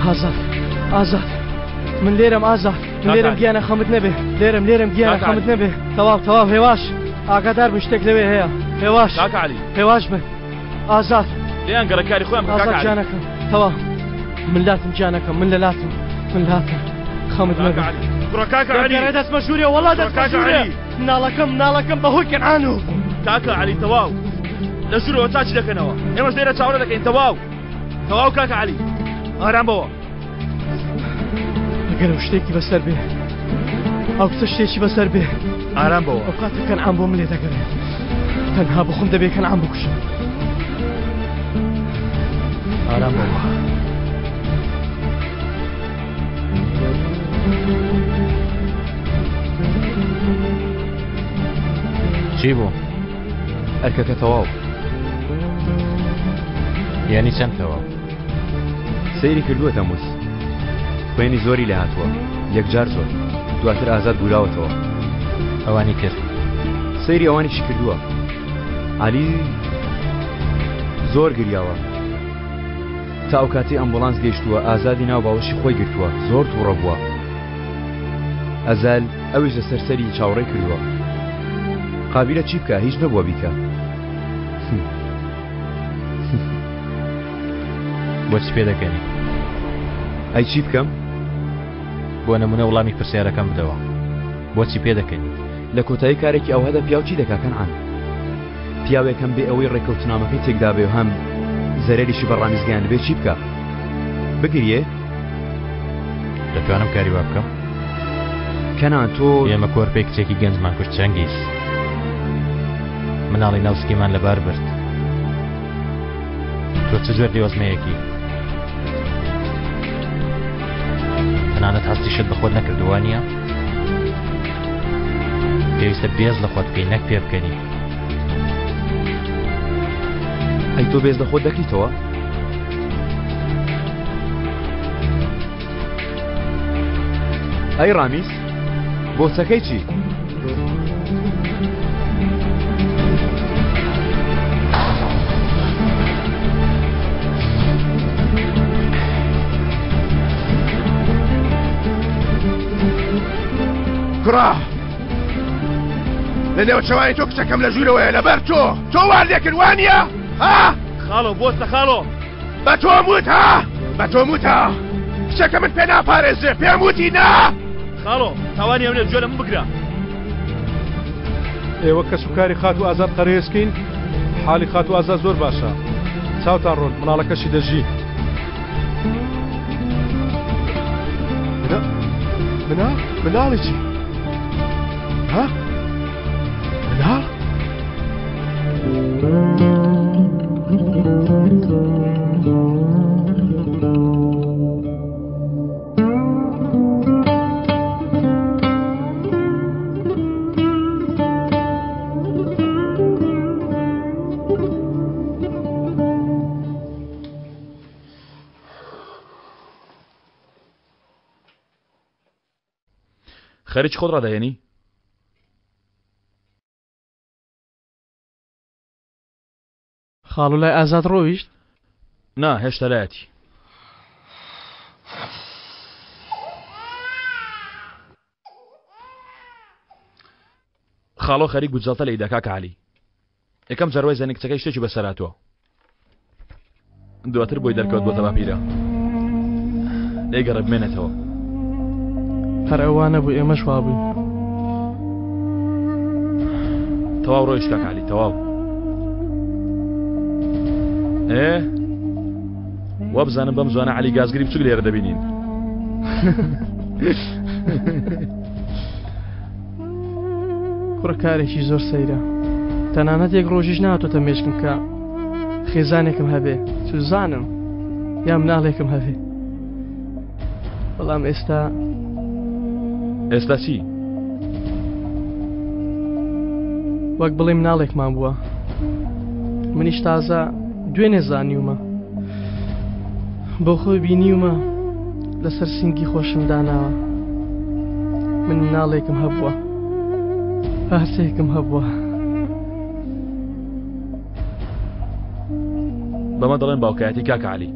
ئازاد من لێرەم ئازاد من لێرەم گیانە خەمت نەبێ لێرەم گیانە خەمت نەبێ تەواو هێواش ئاگادار بن شتێک لەوێ هەیە هێواش هێواش بن ئازاد لێیان گەڕەکاری خۆیان ئازاد جانەکەم تەواو من لاتم جانەکەم من لە لاتم خەمت نەبێ کاکە عەلی دەستمە ژوورێ وەڵا دەستمە ژوورێ ناڵەکەم بەهۆی کەنعان و کاکە عەلی تەواو لە ژوورەوە چاچی دەکەنەوە ئێمەش لێرە چاوەڕێ دەکەین تەواو کاکە عەلی ئارام بەوە ئەگەر ئەو شتێکی بەسەر بێ ئەو کچە شتێکی بەسەر بێ ئارام بەوە ئەو کاتە کەنعان بۆ من لێ دەگەڕێت تەنها بخۆم دەبێ کەنعان بکوشم ئارام بەوە چی بوو؟ ئەرکەکە تەواو یعنی چەند تەواو؟ سەیری کردووە تەمووس خوێنی زۆری لە هاتووە یەکجار زۆر دواتر ئازاد گوراوەتەوە ئەوانی کرد سەیری ئەوانیشی کردووە عەلی زۆر گریاوە تا ئەو کاتی ئەمبوڵانس گەیشتووە ئازادی ناو باوەشی خۆی گرتووە زۆر تووڕە بووە ئەزال ئەویش لە سەرسەری چاوەڕێ کردووە قابلە چی بکە هیچ نەبووە بیکە بۆچی پێ دەکەنی ئەی چی بکەم بۆ نمونە وەڵامی پرسیارەکەم بدەوە بۆچی پێ دەکەنی لە کۆتایی کارێکی ئەو هەدە پیاو چی دەکا کەنعان پیاوێکم بێ ئەوەی ڕێکەوتنامەکەی تێکدا بێ و هەم زەرەریشی بەڕامیزگیان بێ چی بکە بگریێ دەتوانم کاری وا بکەم کەنان تۆ ئێمە کۆرپێک کچێکی گەنجمان کورت چەنگیز مناڵی ناوسکیمان لەبار برد تۆ چ جۆر دیوەزمەیەکی تەنانەت هەستیشت بە خۆت نەکردووە نییە پێویستە بێز لە خۆت بکەی نەک پێ بکەنی ئەی تۆ بێز لە خۆت دەکەیتەوە ئەی ڕامیز بۆچەکەی چی کوڕا لە نێوچەوانی تۆ کچەکەم لە ژوورەوەیە لەبەر تۆ واردێکن وانە ها خاڵۆ بۆستە خاڵۆ بە تۆ موت ها بە تۆ موتە کچەکە من پێ ناپارێزێ پێم وتی نا خاڵۆ تاوانی ئەو لێ جۆ لە من بگرە ئێوە کە سوکاری خات و ئازاد قەرێزکەین حالی خات و ئازاد زۆر باشە چاوتان ڕۆن مناڵەکەشی دەژی مناڵی چی ها مناڵ خەریک خۆت ڕادەهێنی خاڵ لای ئازاد ڕۆیشت نا هێشتا لایەتی خاڵۆ خەریک بجڵتە لە ئیداکا کە عەلی یەکەم جەروای زەنی کچەکەی شتێکی بەسەراتوە دواتر بۆی دەرکەوت بۆتە باپیرە لێگەڕە بمێنێتەوە هەر ئەوانە بوو ئێمەش وا بووین تەواو ڕۆیشت کاکە عەلی تەواو وا بزانم بەم زوانە عەلی گازگری بچووک لێرە دەبینین کوڕە کارێکی زۆر سەیرە تەنانەت یەک ڕۆژیش نهاتۆتە مێشکم کە خێزانێکم هەبێ سوزانم یا مناڵێکم هەبێ بەڵام ئێستا چی؟ وەک بڵێ مناڵێکمان بووە منیش تازە دوێنێ زانیومە بۆ خۆی بینیومە لەسەر سینگی خۆشم داناوە من مناڵێکم هەبووە پارچەیەکم هەبووە بەمە دەڵێن باوکایەتی کاکە عەلی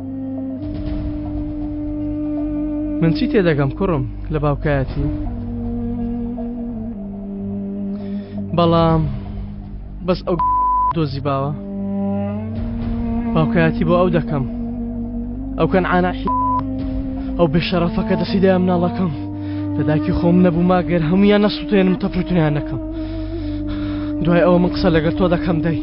من چی تێدەگەم کوڕم لە باوکایەتی بەڵام بەس ئەو دۆزی باوە باوکایەتی بۆ ئەو دەکەم ئەو کەنعانە ئەو بێشەرەفەکە دەسیدای مناڵەکەم لەداکی خۆم نەبوو ماگەر هەمویان نەسووتێنم تەپروتنیان نەکەم دوای ئەوە من قسە لەگەڵ تۆ دەکەم دەی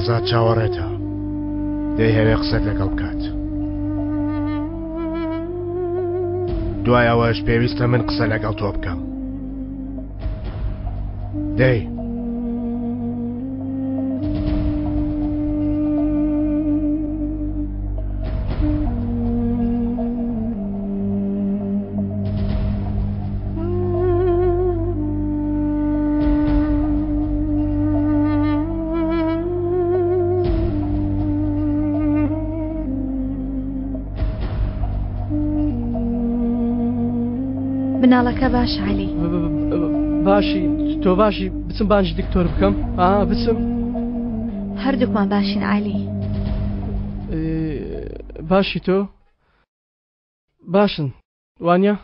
ئازاد چاوەڕێتە دەی هەوێ قسەت لەگەڵ بکات دوای ئەوەش پێویستە من قسە لەگەڵ تۆ بکەم دەی مناڵەکە باش عەلی باشی تۆ باشی بچم بانجی دکتۆر بکەم بچم هەردووکمان باشین عەلی باشی تۆ باشن وانیا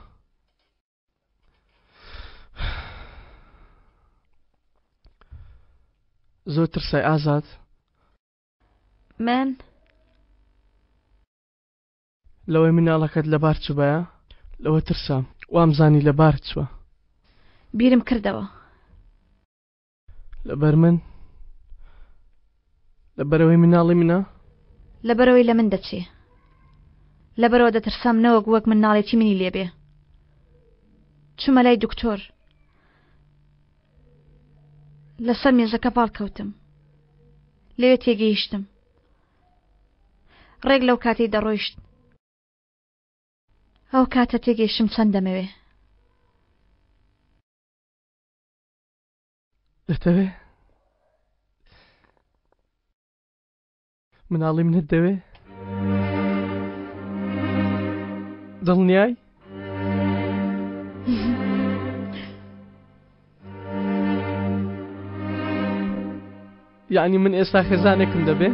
زۆر ترسای ئازاد من لەوەی مناڵەکەت لەبار چوبایە لەوە ترسام وامزانی لەبار چووە بیرم کردەوە لەبەر من لەبەرەوەی مناڵی منە لەبەرەوەی لە من دەچێ لەبەرەوە دەترسام نەوەک وەک مناڵێکی منی لێبێ چوومە لای دکتۆر لەسەر مێزەکە پاڵکەوتم لەوێ تێگەیشتم ڕێک لەو کاتەی دەڕۆیشت ئەو کاتە تێگەیشتم چەند دەمەوێ دەتەوێ مناڵی منت دەوێ دڵنیای یعنی من ئێستا خێزانێکم دەبێ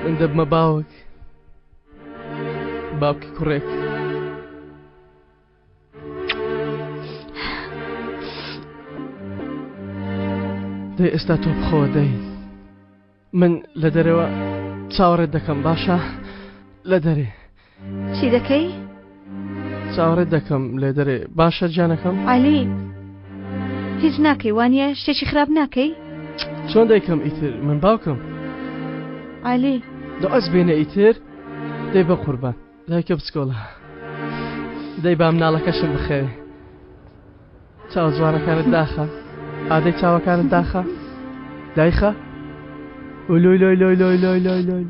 من دەبمە باوک باوکی کوڕێک دەی ئێستا تۆ بخۆوە دەی من لە دەرەوە چاوەڕێت دەکەم باشە لە دەرێ چی دەکەی؟ چاوەڕێت دەکەم لێ دەرێ باشە جانەکەم عەلی هیچ ناکەی وانیە شتێکی خراپ ناکەی؟ چۆن دەیکەم ئیتر من باوکم عەلی دە ئەس بێنە ئیتر دەی بە قوربان دایکە بچکۆڵە دەی با مناڵەکەشم بخێوێ چاو جوانەکانت داخە ئادەی چاوەکانت داخە دایخە لۆی لۆی لۆی لۆی لۆی لۆی لۆی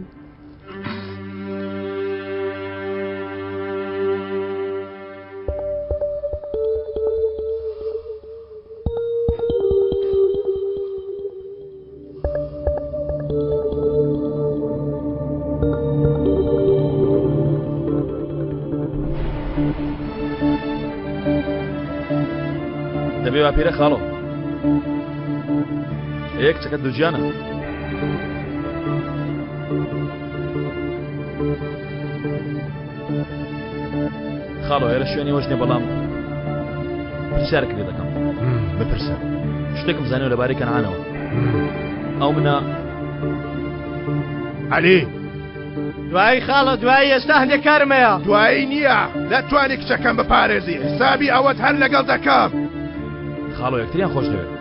دەبێ باپیرە خاڵۆ یەک چەکەت دووجیانە خاڵۆ ئێرە شوێنی وەژنێ بەڵام پرسیارێک لێ دەکەم بپرسە شتێکم زانیوە لەبارەی کەنعانەوە ئەو منە عەلی دوایی خاڵە دوایی ئێستا هەندێک کارمەیە دوایی نییە دەتوانی کچەکەم بپارێزی حسابی ئەوەت هەر لەگەڵ دەکەم خاڵۆ یەکتریان خۆش دەوێت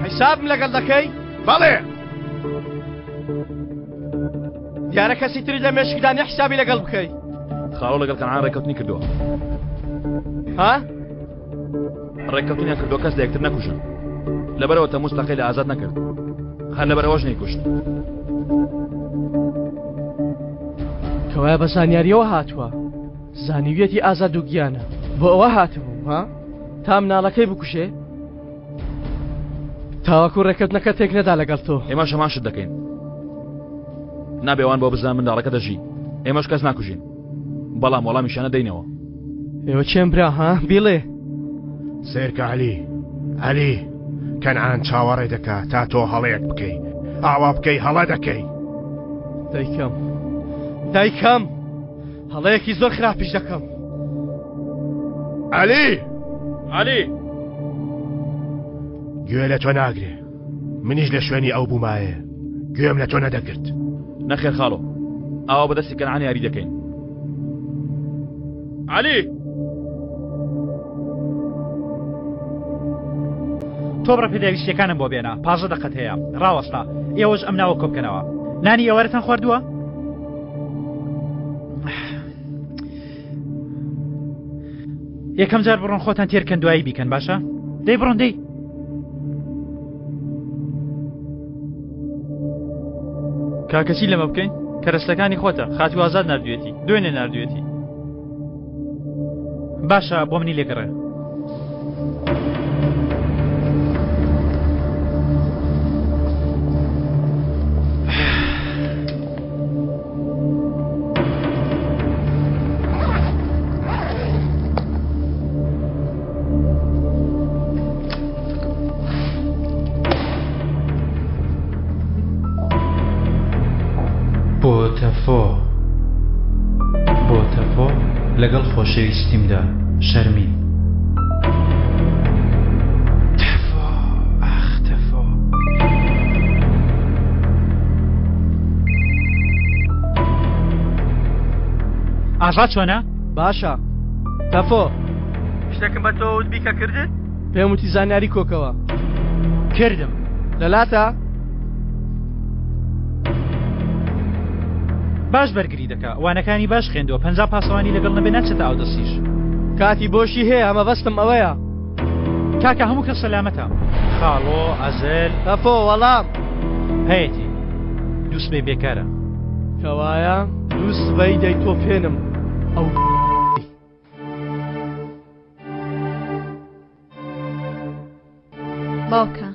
حیسابم لەگەڵ دەکەی بەڵێ دیارە کەسی تری لە مێشکدانی حیسابی لەگەڵ بکەی خاڵۆ لەگەڵ کەنعان ڕێکەوتنی کردووە ها ڕێکەوتنیان کردووە کەس لە یەکتر نەکوژن لەبەرەوە تەمووس تەقەی لە ئازاد نەکرد هەر لەبەرەوەش نەیکوشت کەوایە بە زانیاریەوە هاتووە زانیویەتی ئازاد و گیانە بۆ ئەوە هاتبوو ها تا مناڵەکەی بکوشێ تاوەکو ڕێکەوتنەکە تێک نەدا لەگەڵ تۆ ئێمەش هەمان شت دەکەین نابێوان بۆ بزان منداڵەکە دەژی ئێمەش کەس ناکوژین بەڵام وەڵامیشانە دەینەوە. ئێوە چێم برا ها بیڵێ. سێرکە عەلی کەنعان چاوەڕێ دەکات تا تۆ هەڵەیەک بکەی ئاوا بکەی هەڵە دەکەی. دایکەم هەڵەیەکی زۆر خراپیش دەکەم. عەلی گوێ لە تۆ ناگرێ، منیش لە شوێنی ئەو بوومایە گوێم لە تۆ نەدەگرت. نەخێر خاڵۆ، ئاوا بەدەستی کەنعان یاری دەکەین. عەلی تۆ بڕە پێداویستیەکانم بۆ بێنە، 15 دقەت هەیە، ڕاوەستا ئێوەش ئەم ناوە کۆبکەنەوە. نانی ئێوەرەتان خواردووە؟ یەکەم جار بڕۆن خۆتان تێرکەن دوایی بیکەن باشە؟ دەی بڕۆن دەی. کاکەچی لەمە بکەین کەرەستەکانی خۆتە، خاتی ئازاد نردوێتی، دوێنێ نردوێتی. باشە بۆ منی لێگەڕێ. بۆ تەفۆ لەگەڵ خۆشەویستیمدا شەرمین. تەفۆ ئازاد چۆنە؟ باشە تەفۆ شتێکم بە تۆ بیکە کردت؟ پێم وتی زانیاری کۆکەوە کردم. لەلاتە باش بەرگری دەکا، وانەکانی باش خوێندەوە، 50 پاسەوانی لەگەڵ نەبێ ناچێتە ئاودەسیش. کاتی بۆشی هەیە ئەمە بەستم ئەوەیە. کاکە هەموو کەس سەلامەتە. خاڵۆ ئەزل تەفۆ وەڵام هەیەی دووس بێ بێکارە. کەوایە دووس بەی دەی تۆ پێنم ئەو باوکە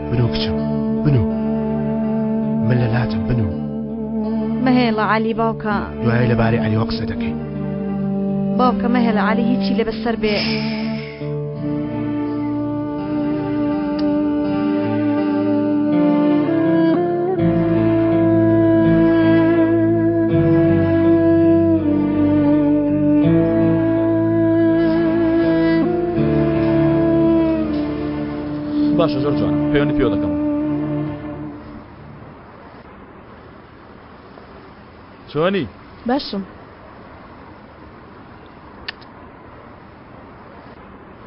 بنو کچم بنو، من لەلاتم بنو. مەهێڵە عەلی باوکە، دوای لەبارەی عەلیوە قسە دەکەین. باوکە مەهێڵە عەلی هیچی لە بەسەر بێ. باشە زۆر جوان، پەیوەندی پێوە دەکەم. چۆنی؟ باشم.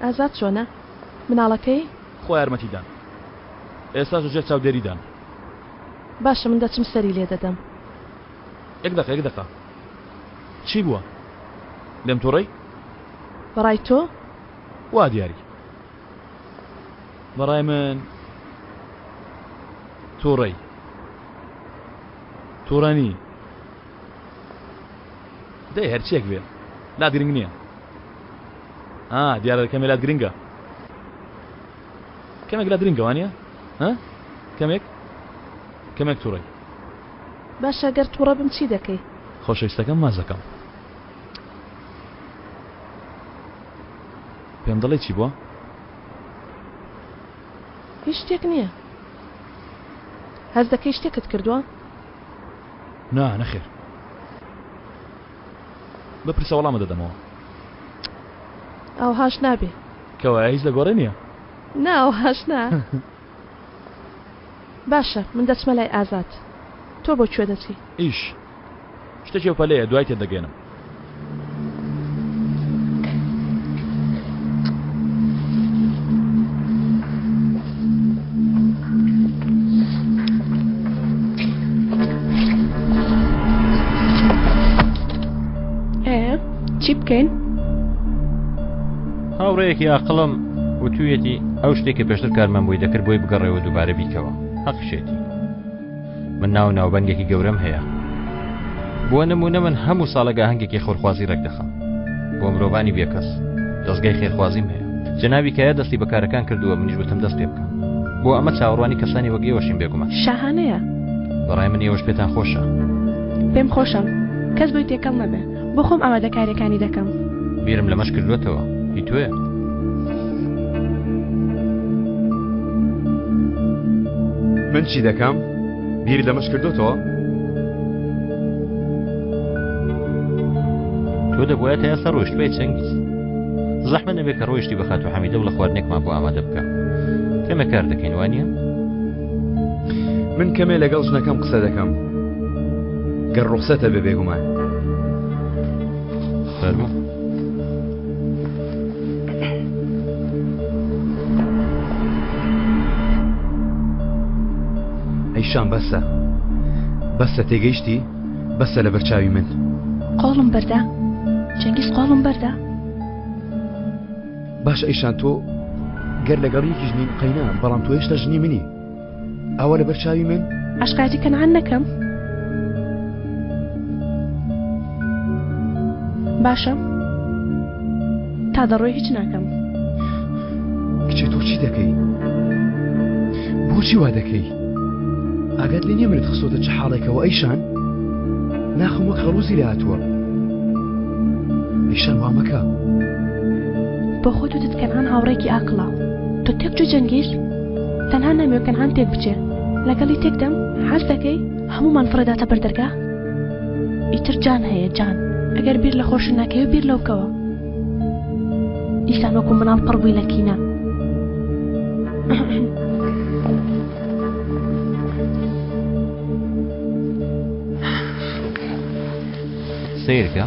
ئازاد چۆنە؟ مناڵەکەی؟ خۆ یارمەتیدان. ئێستا ژێر چاودێریدان. باشە من دەچم سەری لێ دەدەم. یەک دەقە. چی بووە؟ لێم تووڕەی؟ بەڕای تۆ؟ وا دیاری. بەڕای من تووڕەنی. دەی هەرچیەک بێ لات گرنگ نییە. دیارە کەمێ لات گرنگە. کەمێک لات گرنگە وانە؟ کەمێک تووڕەی. باشە گەر تووڕە بم چی دەکەی؟ خۆشەویستەکەم ماز دەکەم. پێم دەڵێ چی بووە؟ هیچ شتێک نییە. هەز دەکەی شتێکت کردووە؟ نەخێر. بپرسە وەڵامە دەدەمەوە. ئەو هاش نابێ. کەوایە هیچ لە گۆڕێ نییە؟ ئەو هاش نا. باشە من دەچمە لای ئازاد. تۆ بۆ کوێ دەچی؟ ئیش شتێکی پەلەیە دوای تێ دەگەێنم. چی بکەین؟ هاوڕێیەکی ئاقڵم وتوویەتی ئەو شتێکی پێشتر کارمان بۆی دەکرد بۆی بگەڕێەوە دووبارە بیکەوە. حەقیشێتی. من ناوبەنگێکی گەورەم هەیە. بۆ نمونە من هەموو ساڵەگە هەنگێکی خۆرخوازی ڕێک دەخەم بۆ مرۆڤانی بێکەس. دەستگای خێرخوازیم هەیە. جەنابی کایە دەستی بەکارەکان کردووە، منیش وتم دەست پێ بکەم. بۆ ئەمە چاوەڕوانی کەسانی وەک ئێوەشین بێگومان. شاهانەیە. بەڕای من ئێوەش پێتان خۆشە. پێم خۆشم. کەس بۆی تێکەڵ نەبێ. بۆ خۆم ئامادەکاریەکانی دەکەم. بیرم لەمەش کردوێتەوە هی توێ من چی دەکەم؟ بیری لەمەش کردوتەوە؟ تۆ دەبوایە تا ئێستا ڕۆیشت بێت چەنگیز زەحمە نەبێت کە ڕۆیشتی بە خاتو حەمیدە و لە خواردنێکمان بۆ ئامادە بکە کەمە کار دەکەین وانە؟ من کەمێ لەگەڵ ژنەکەم قسە دەکەم گەر ڕوخسەتە بێ بێگومان. فەرموو. ئەیشان بەسە تێگەیشتی بەسە لە بەرچاوی من. قۆڵم بەردا چەنگیز قۆڵم بەردا. باش ئەیشان تۆ گەر لەگەڵ یەکی ژنین قەینا بەڵام تۆ هێشتا ژنی منی ئەوە لە بەرچاوی من عشقاتی کەنعان نەکەم. باشە تا دەڕۆی هیچ ناکەم. کچێ تۆ چی دەکەی؟ بۆچی وا دەکەی؟ ئاگات لێ نییە منت خسۆتە چه حاڵێکەوە ئەیشان؟ ناخم وەک خەڵوزی لە هاتووە. ئەیشان وا مەکە. بۆ خۆت وتت کەنعان هاوڕێکی ئاکڵە. تۆ تێک جو جەنگیز تەنها نامەوێت کەنعان تێک بچێ. لەگەڵی تێکدەم حەز دەکەی هەمومان فڕێداتە بەردەرگا؟ ئیتر جان هەیە جان. ئەگەر بیر لە خۆش ناکەی و بیر لەوکەوە. ئیسان وەکو مناڵ پڕ بووی لە کینە. سیرکە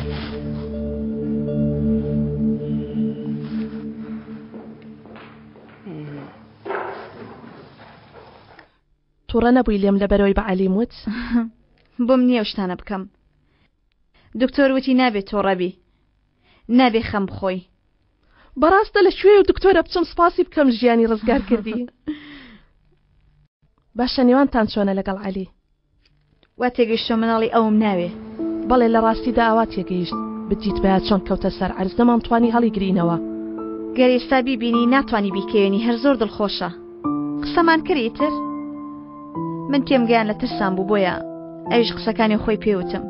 تووڕە نەبووی لێم لەبەرەوەی بە عەلیم وت. بۆم نییە شتانە بکەم. دکتۆر وتی نابێت تۆڕەبی نابێ خەم بخۆی. بەڕاستە لە شوێ و دکتۆرە بچم سپاسی بکەم ژیانی ڕزگار کردی. باشە نێوانتان چۆنە لەگەڵ عەلی؟ وا تێگەیشتۆ مناڵی ئەوم ناوێ. بەڵێ لە ڕاستیدا ئاوا تێگەیشت بتیت بەیە چۆن کەوتە سەر عەرز نەمانتوانی هەڵی گرینەوە. گەر ئێستا بیبینی ناتوانی بیکەوێنی هەر زۆر دڵخۆشە. قسەمان کردیتر؟ من تێمگەیان لە ترسان بوو بۆیە ئەویش قسەکانی خۆی پێوتم.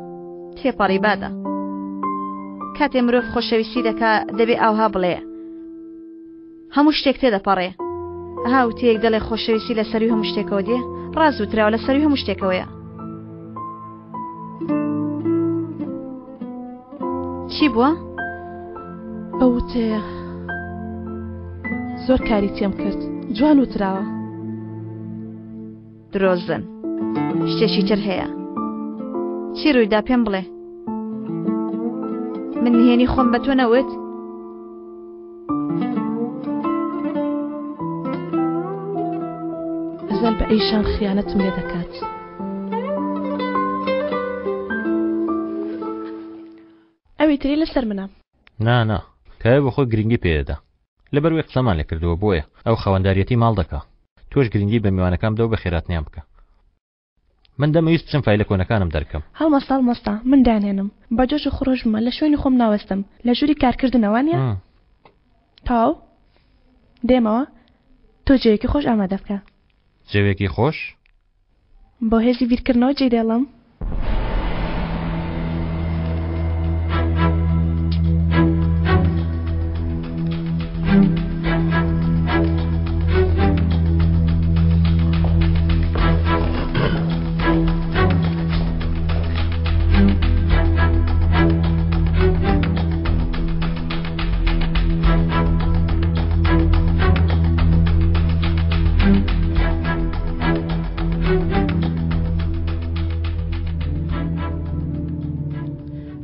تێپەڕی بادە. کاتێ مرۆڤ خۆشەویستی دەکا دەبێ ئاوها بڵێ. هەموو شتێک تێدەپەڕێ. هاوتەیەک دەڵێ خۆشەویستی لە سەروی هەموو شتێکەوە دێ ڕازوتراوە لە سەروی هەموو شتێکەوەیە. چی بووە؟ ئەو تەیە زۆر کاری تێم کرد جوان وتراوە. درۆزن شتێکی تر هەیە. چی ڕوویدا پێم بڵێ؟ من نهێنی خۆم بە تۆ نەوت؟ ئەزەل بە ئەیشان خیانەتم لێ دەکات. ئەوی تری لەسەر منە. نا کای بۆ خۆی گرنگی پێدەدا لەبەر وێ قسەمان لێ کردووە بۆیە ئەو خەوەنداریەتی ماڵ دەکا تۆش گرنگی بە میوانەکەم دەو بە خێراتنیان بکە. من دەمەویست بچم فایلە کۆنەکانم دەرکەم. هەڵمەستا من دانێنم بە جۆش خۆش بمە لە شوێنی خۆم ناوەستم لە ژووری کارکردنەوانە تاو دێمەوە تۆ جێوێکی خۆش ئامادە بکە. جێوێکی خۆش؟ بۆ هێزی بیرکردنەوە جێ دێڵم.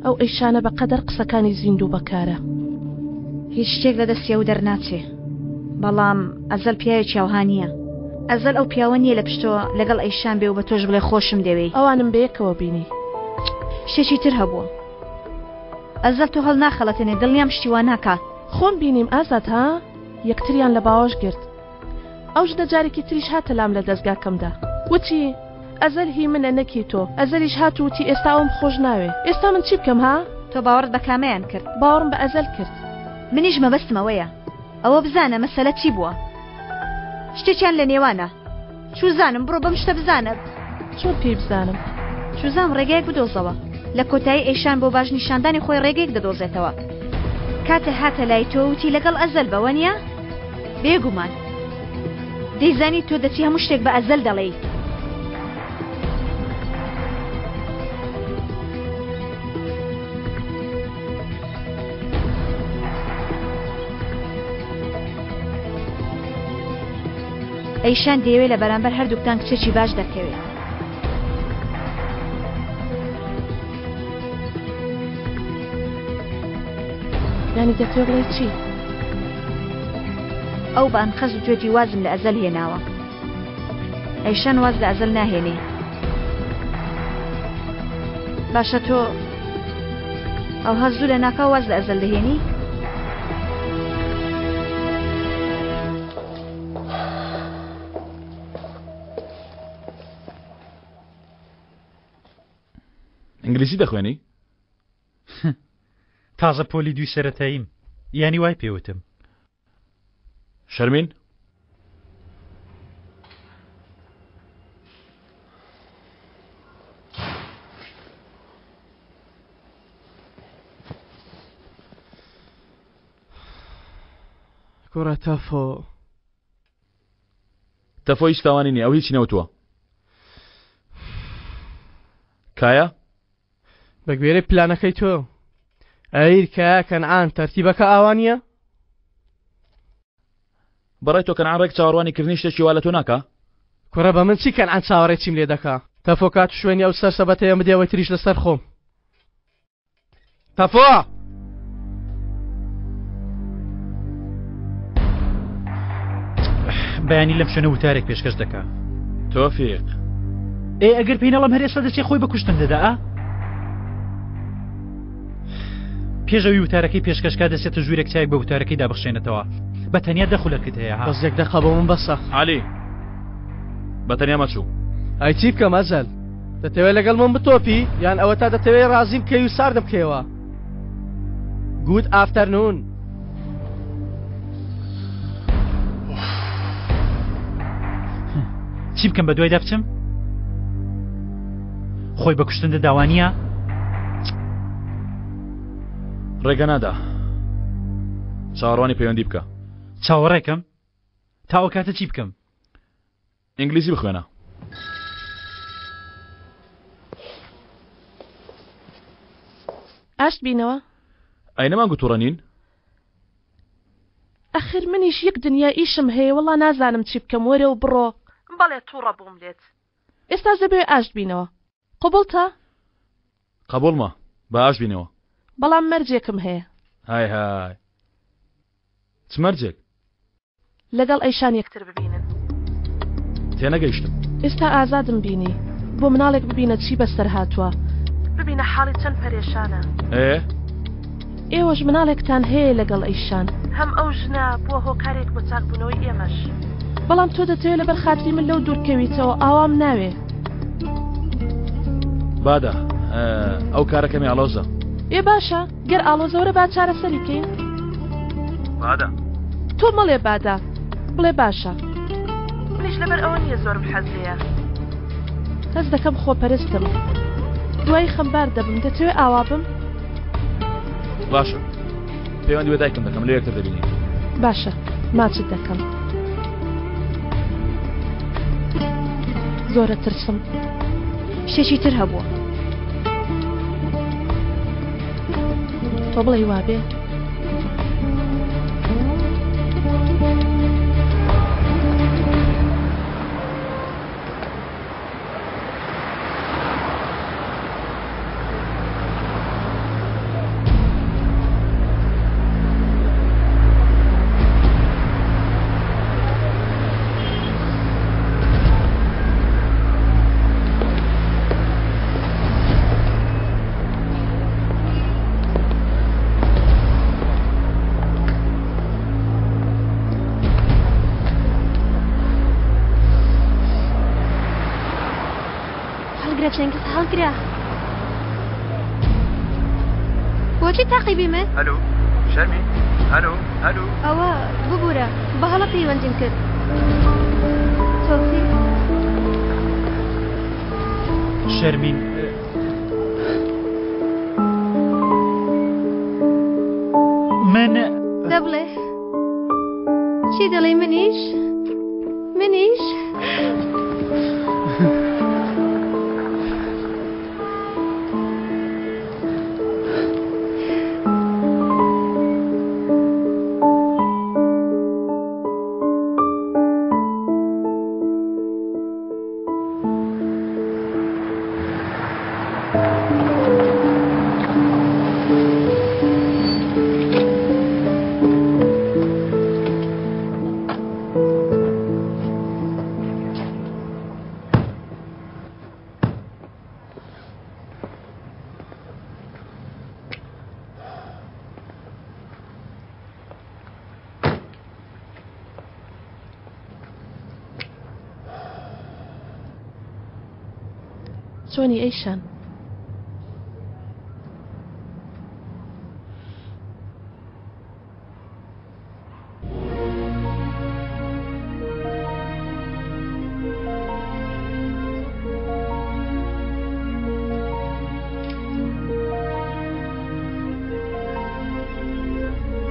ئەو ئەیشانە بەقەدەر قسەکانی زیندوو بەکارە. هیچ شتێک لە دەستیە و دەرناچێ. بەڵام ئەزەل پیاوێکی ئەوهانیە. ئەزەل ئەو پیاوە نییە لە پشتەوە لەگەڵ ئەیشان بێ و بە تۆش بڵێ خۆشم دەوێ. ئەوانم بەیەکەوە بینی. شتێکی تر هەبووە. ئەزەل تۆ هەڵ ناخەڵەتێنێ دڵنیام شتی وا ناکات. خۆم بینیم ئازاد ها یەکتریان لە باوەش گرت. ئەو ژنە جارێکی تریش هاتە لام لە دەستگاکەمدا. وتی ئەزەل هی منە نەکی تۆ. ئەزەلیش هات وتی ئێستا ئەوم خۆش ناوێ. ئێستا من چی بکەم ها؟ تۆ باوەڕت بە کامەیان کرد؟ باوەڕم بە ئەزەل کرد. منیش مەبەستمەوەیە ئەوە بزانە مەسەلە چی بووە. شتێکیان لە نێوانە. چوو زانم بڕۆ بەم شتە بزانە. چۆن پێی بزانم؟ چوزام ڕێگایەک بدۆزەوە. لە کۆتایی ئەیشان بۆ باش نیشاندانی خۆی ڕێگەیەک دەدۆزێتەوە کاتە هاتە لای تۆ وتی لەگەڵ ئەزەل بەوە نیە بێگومان دەیزانی تۆ دەچی هەموو شتێک بە ئەزەل دەڵێی ئەیشان دەیەوێت لە بەرامبەر هەردووکتان کچێکی باش دەکەوێت یانی دەتوێت بڵێ چی؟ ئەو بانخەز و توێتی وازم لە ئەزەل هێناوە ئەیشان واز لە ئەزەل ناهێنێ باشە تۆ ئەو هەزوو لە ناکە واز لە ئەزەل دەهێنی؟ ئینگلیزی دەخوێنی؟ تازە پۆلی دوی سەرەتاییم یانی وای پێوتم شەرمین؟ کوڕە تەفۆ تەفۆ هیچ تاوانی نییە ئەو هیچی نەوتووە کایە؟ بە گوێرەی پلانەکەی تۆ ئەیر کە کەنعان تەرتیبەکە ئاوانیە؟ بەڕای تۆ کەنعان ڕێک چاوەڕوانی کردنی شتێکی وا لە تۆ ناکە؟ کوڕە بە من چی کەنعان چاوەڕێکیم لێ دەکا؟ تەفۆ کات شوێنی ئەو سەر سەبەتەیە مدێەوەی تریش لەسەر خۆم تەفۆ! بەیانی لەم شوێنە وتارێک پێشکەش دەکا تۆفیق ئەگەر پێی نەڵم هەرێستا دەچێ خۆی بەکوشتن دەدا پێشەوەی وتارەکەی پێشکەشکا دەچێتە ژوورێک چایك بە وتارەکەی دابخشێنێتەوە بە تەنیا دەخولەکەت هەیە بەزێک دەقە بە من بەسە عالی بە تەنیا مەچوو ئای چی بکەم ئەزەل دەتەوێت لەگەڵ من بتۆپی یان ئەوە تا دەتەوێت ڕازیم بکەی و ساردە بکەیەوە گود ئافتەرنون چی بکەم بە دوای دەبچم؟ خۆی بە کوشتن دەداوانیە؟ ڕێگە نادا چاوەڕوانی پەیوەندی بکە چاوەڕێکم؟ تا ئەو کاتە چی بکەم؟ ئینگلیزی بخوێنە ئاشت بینەوە؟ ئەی نەمان گوتوڕەنین؟ ئەخر منیش یەک دنیا ئیشم هەیە وەڵا نازانم چی بکەم وەرە و بڕۆ بەڵێ تووڕە بووم لێت ئێستا دەبێ ئاشت بینەوە قبولتە؟ قبولمە بە ئاش بینەوە بەڵام مەرجێکم هەیە های های چ مەرجێک؟ لەگەڵ ئەیشان یەکتر ببینن تێنەگەیشتم ئێستا ئازادم بینی بۆ مناڵێک ببینە چی بەسەر هاتووە ببینە حاڵی چەند پەرێشانە ئێوەش مناڵێکتان هەیە لەگەڵ ئەیشان هەم ئەو ژنە بووە هۆکارێک بۆ چاکبوونەوەی ئێمەش بەڵام تۆ دەتەوێت لەبەر خاتری من لەو دوورکەویتەوە ئاوام ناوێ بادا ئەو کارەکەمی ئاڵۆزە ئێ باشە گەر ئاڵۆزەوەرە با چارەسەری بکەین بادا تۆ مەڵێ بادا بڵێ باشە منیش لەبەر ئەوە نییە زۆرم حەزەیە هەز دەکەم خۆپەرستم دوای خەمبار دەبم دەتەوێت ئاوا بم باشە پەیوەندی بە دایکم دەکەم لە یەکتر دەبینی باشە ماچت دەکەم زۆرە ترسم شتێکی تر هەبووە تۆ بڵێ وابێ چەنگس هەڵگرا بۆچی تاقیبی من؟ هەلو شەرمی هەلو هەلو ئەوە ببوورە بە هەڵە پەیوەندیم کرد تۆفی شەرمین چۆنی ئەیشان؟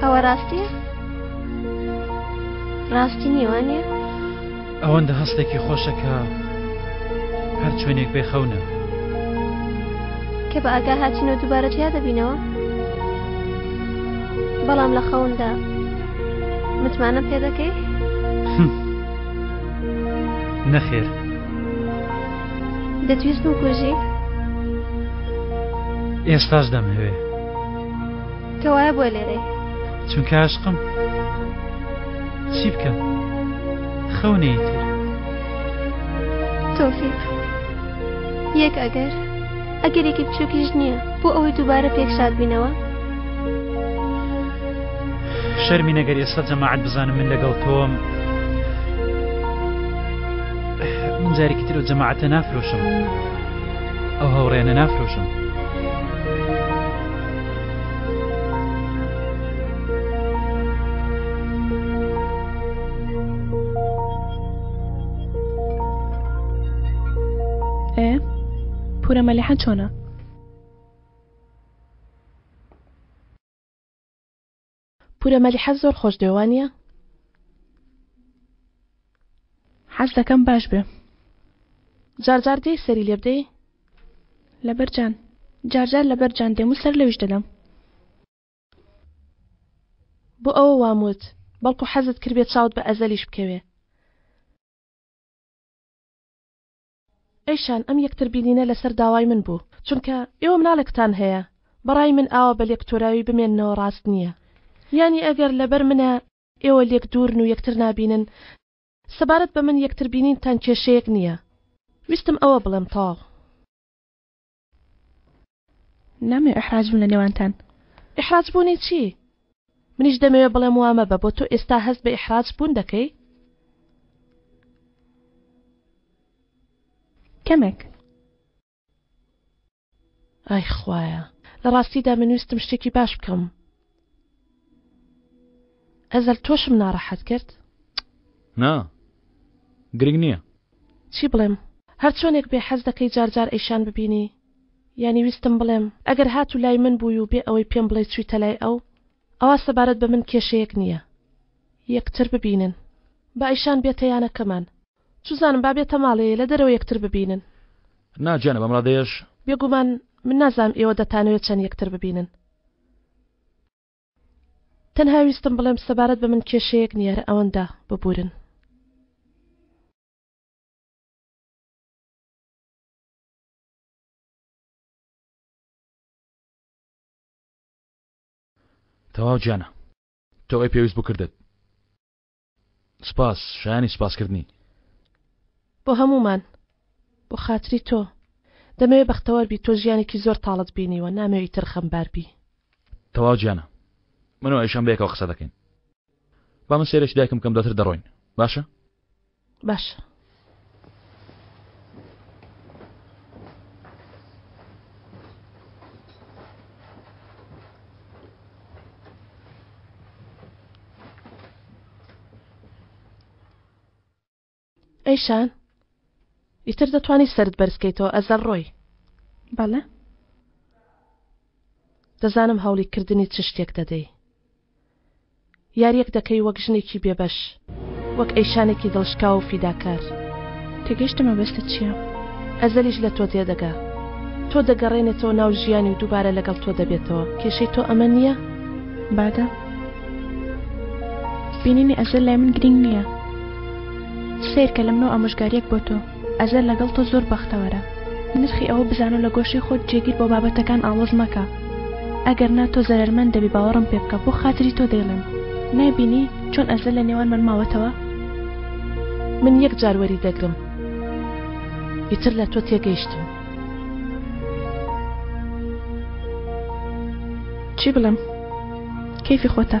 ئەوە ڕاستیە؟ ڕاستی نیوانە؟ ئەوەندە هەستێکی خۆشە کە هەر شوێنێک بێخەونە کە بە ئاگا هاتینەوە دووبارە تیا دەبینەوە، بەڵام لە خەوندا متمانە پێ دەکەی؟ نەخێر. دەتویستم کوژی؟ ئێستاش دەمەوێ. کەوایە بۆ لێرەی؟ چونکە عاشقم. چی بکەم؟ خەونەی تر. تۆفیق، یەک ئەگەرێکی بچووکیش نییە بۆ ئەوەی دووبارە پێکشاد بینەوە؟ شەرمی نەگەر ئێستا جەماعەت بزانم من لەگەڵ تۆم من جارێکی تر و جەماعەتە نافرۆشم، ئەو هەوڕێنە نافرۆشم. پورە مەلیحە چۆنە؟ پورە مەلیحە زۆر خۆش دێوانیە؟ حەز دەکەم باش بێ. جارجار دێی سەری لێ بدەی؟ لەبەرجان جارجار لەبەرجان دێم و سەر لەویش دەدەم. بۆ ئەوە واموت بەڵکو حەزت کردبێت چاوت بە ئەزەلیش بکەوێ. ئەیشان ئەم یەکتر بینینە لەسەر داوای من بوو، چونکە ئێوە مناڵێکتان هەیە، بەڕای من ئاوە بە لێکتۆراوی بمێننەوە ڕاست نییە. یانی ئەگەر لەبەر منە ئێوە لێک دوورن و یەکتر نابینن، سەبارەت بە من یەکتر بینینتان کێشەیەک نییە. ویستم ئەوە بڵێم تاو. نامێ ئەحراج بوون لە نێوانتان. ئیحراج بوونی چی؟ منیش دەمەوێت بڵێم وامە بە بۆ تۆ ئێستا هەست بە ئیحراج بوون دەکەی؟ کەمێک. ئای خوایە، لە ڕاستیدا من ویستم شتێکی باش بکەم. ئەزەل تۆشم ناڕەحەت کرد؟ نا، گرنگ نییە. چی بڵێم؟ هەر چۆنێک بێ حەز دەکەی جارجار ئەیشان ببینی؟ یانی ویستم بڵێم ئەگەر هات و لای من بووی و بێ ئەوەی پێم بڵێ چوویتە لای ئەوە سەبارەت بە من کێشەیەک نییە. یەکتر ببینن. با ئەیشان بێتە یانەکەمان. چوزانم با بێتە ماڵەیە لە دەرەوە یەکتر ببینن. ناجانە بەم ڕادەیەش بێگومان من نازانم ئێوە دەتانەوێت چەند یەکتر ببینن. تەنها ویستم بڵێم سەبارەت بە من کێشەیەک نییە ئەوەندا ببورن. تەواو گیانە، تۆ ئەی پێویست بوو کردت. سپاس، شایانی سپاسکردنی. بۆ هەمومان، بۆ خاتری تۆ دەمەوێت بەختەوەر بی تۆ ژیانێکی زۆر تاڵت بینیوە، نامەوێت تر خەمبار بی. تەواو گیانە، منەوە ئەیشان بەیەکەوە قسە دەکەین. با من سێرەی دایکم کەم دواتر دەڕۆین، باشە؟ باشە. ئەیشان، ئیتر دەتوانی سرت بەرزکەیتەوە ئەزەر ڕۆی؟ بەڵێ. دەزانم هەوڵی کردنی چ شتێک دەدەی. یاریەک دەکەی وەک ژنێکی بێبەش، وەک ئەیشانێکی دڵشکاو و فیداکار. تێگەیشتمە بەستت چییە؟ ئەزەلیش لە تۆ تێدەگا. تۆ دەگەڕێنێتەوە ناو ژیانی و دووبارە لەگەڵ تۆ دەبێتەوە. کێشەی تۆ ئەمە نییە؟ بادە. بینینی ئەزەل لای من گرنگ نییە. سیرکە لەمنەوە ئامۆژگاریەک بۆ تۆ. ئەزەل لەگەڵ تۆ زۆر بەختەوەرە. نرخی ئەوە بزانە لە گۆشەی خۆت جێگیر بۆ بابەتەکان ئاڵۆز مەکە. ئەگەر نا تۆ زەرمەند دەبی باوەڕم پێ بکە بۆ خاتری تۆ دەیڵێم. نابینی چۆن ئەزەل لە نێوانمان ماوەتەوە؟ من یەک جاروەری دەگرم. ئیتر لە تۆ تێگەیشتم. چی بڵێم؟ کەیفی خۆتە؟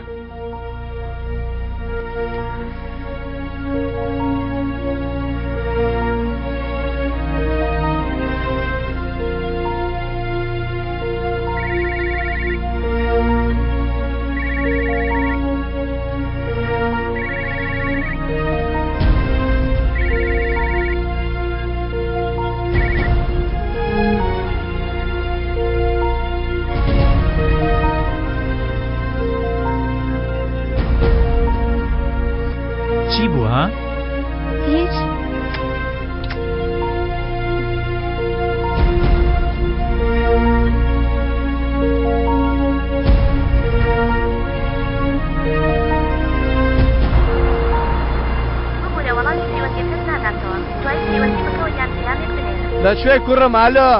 لەکوێ کوڕم ئالۆ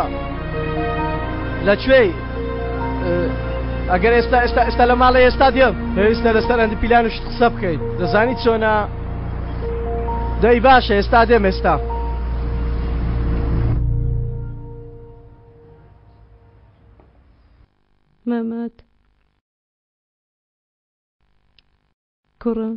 لەکوێی ئەگەر ئێستا لە ماڵی ئێستا دێم پێویستە لەسەر ئەندی پیلان و شت قسە بکەیت دەزانی چۆنە دەی باشە ئێستا دێم ئێستا مەمەد کوڕم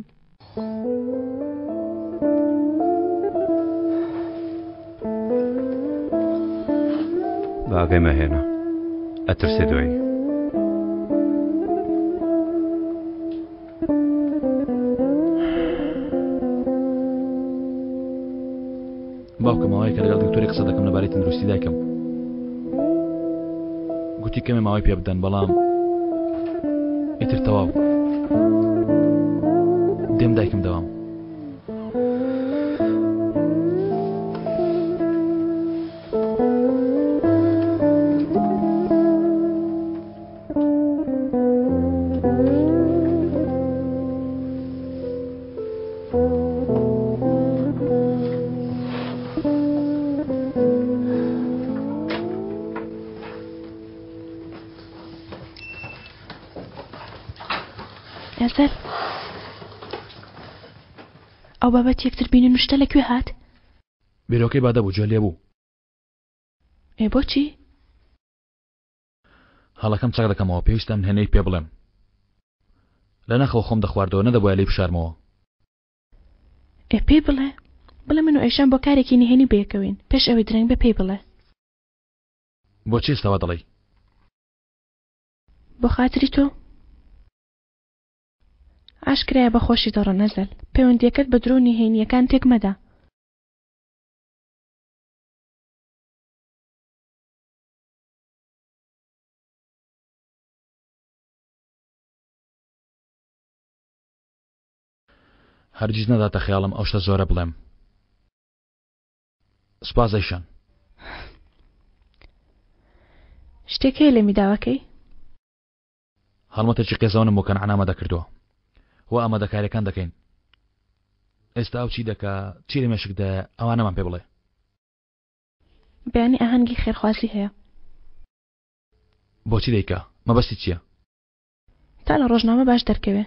باقی مەهێنا ئەترسێ دوایی باوکم ماوەیە کە لەگەڵ دکتۆری قسە دەکەم لەبارەی تەندروستی دایکم گوتی کەمێ ماوەی پێ بدەن بەڵام ئیتر تەواو دێم دایکم دەوام ئەزەر ئەو بابەت یەکتر بینن شتە لەکوێ هات بیرۆکەی بادە بوو جێ لێ بوو بۆچی هەڵەکەم چاک دەکەمەوە پێویستە من هێنەی پێ بڵێم لە نەخەوە خۆم دەخواردەوە نەدەبووە لێی بشارمەوە پێی بڵێ من و ئێشان بۆ کارێکی نهێنی بەیەکەوین پێش ئەوەی درەنگ بە پێی بڵێ بۆچی ئێستاوا دەڵێی بۆ خاتری تۆ ئاشکرایە بە خۆشی دەڕە نەزەل پەیوەندیەکەت بە درۆ نهێنیەکان تێک مەدا هەرگیز نەداتە خەیاڵم ئەو شتە زۆرە بڵێم سوپاس ئەیشان شتێکەیە لە میداوەکەی هەڵمەتێکی قێزەوەنم بۆ کەنعان ئامادە کردووە و ئامادەکاریەکان دەکەین ئێستا ئەو چی دەکا چی لە مێشکدایە ئەوانەمان پێ بڵێ بەیانی ئاهەنگی خێرخوازی هەیە بۆچی دەیکا مەبەستی چییە تا لە ڕۆژنامە باش دەرکەوێ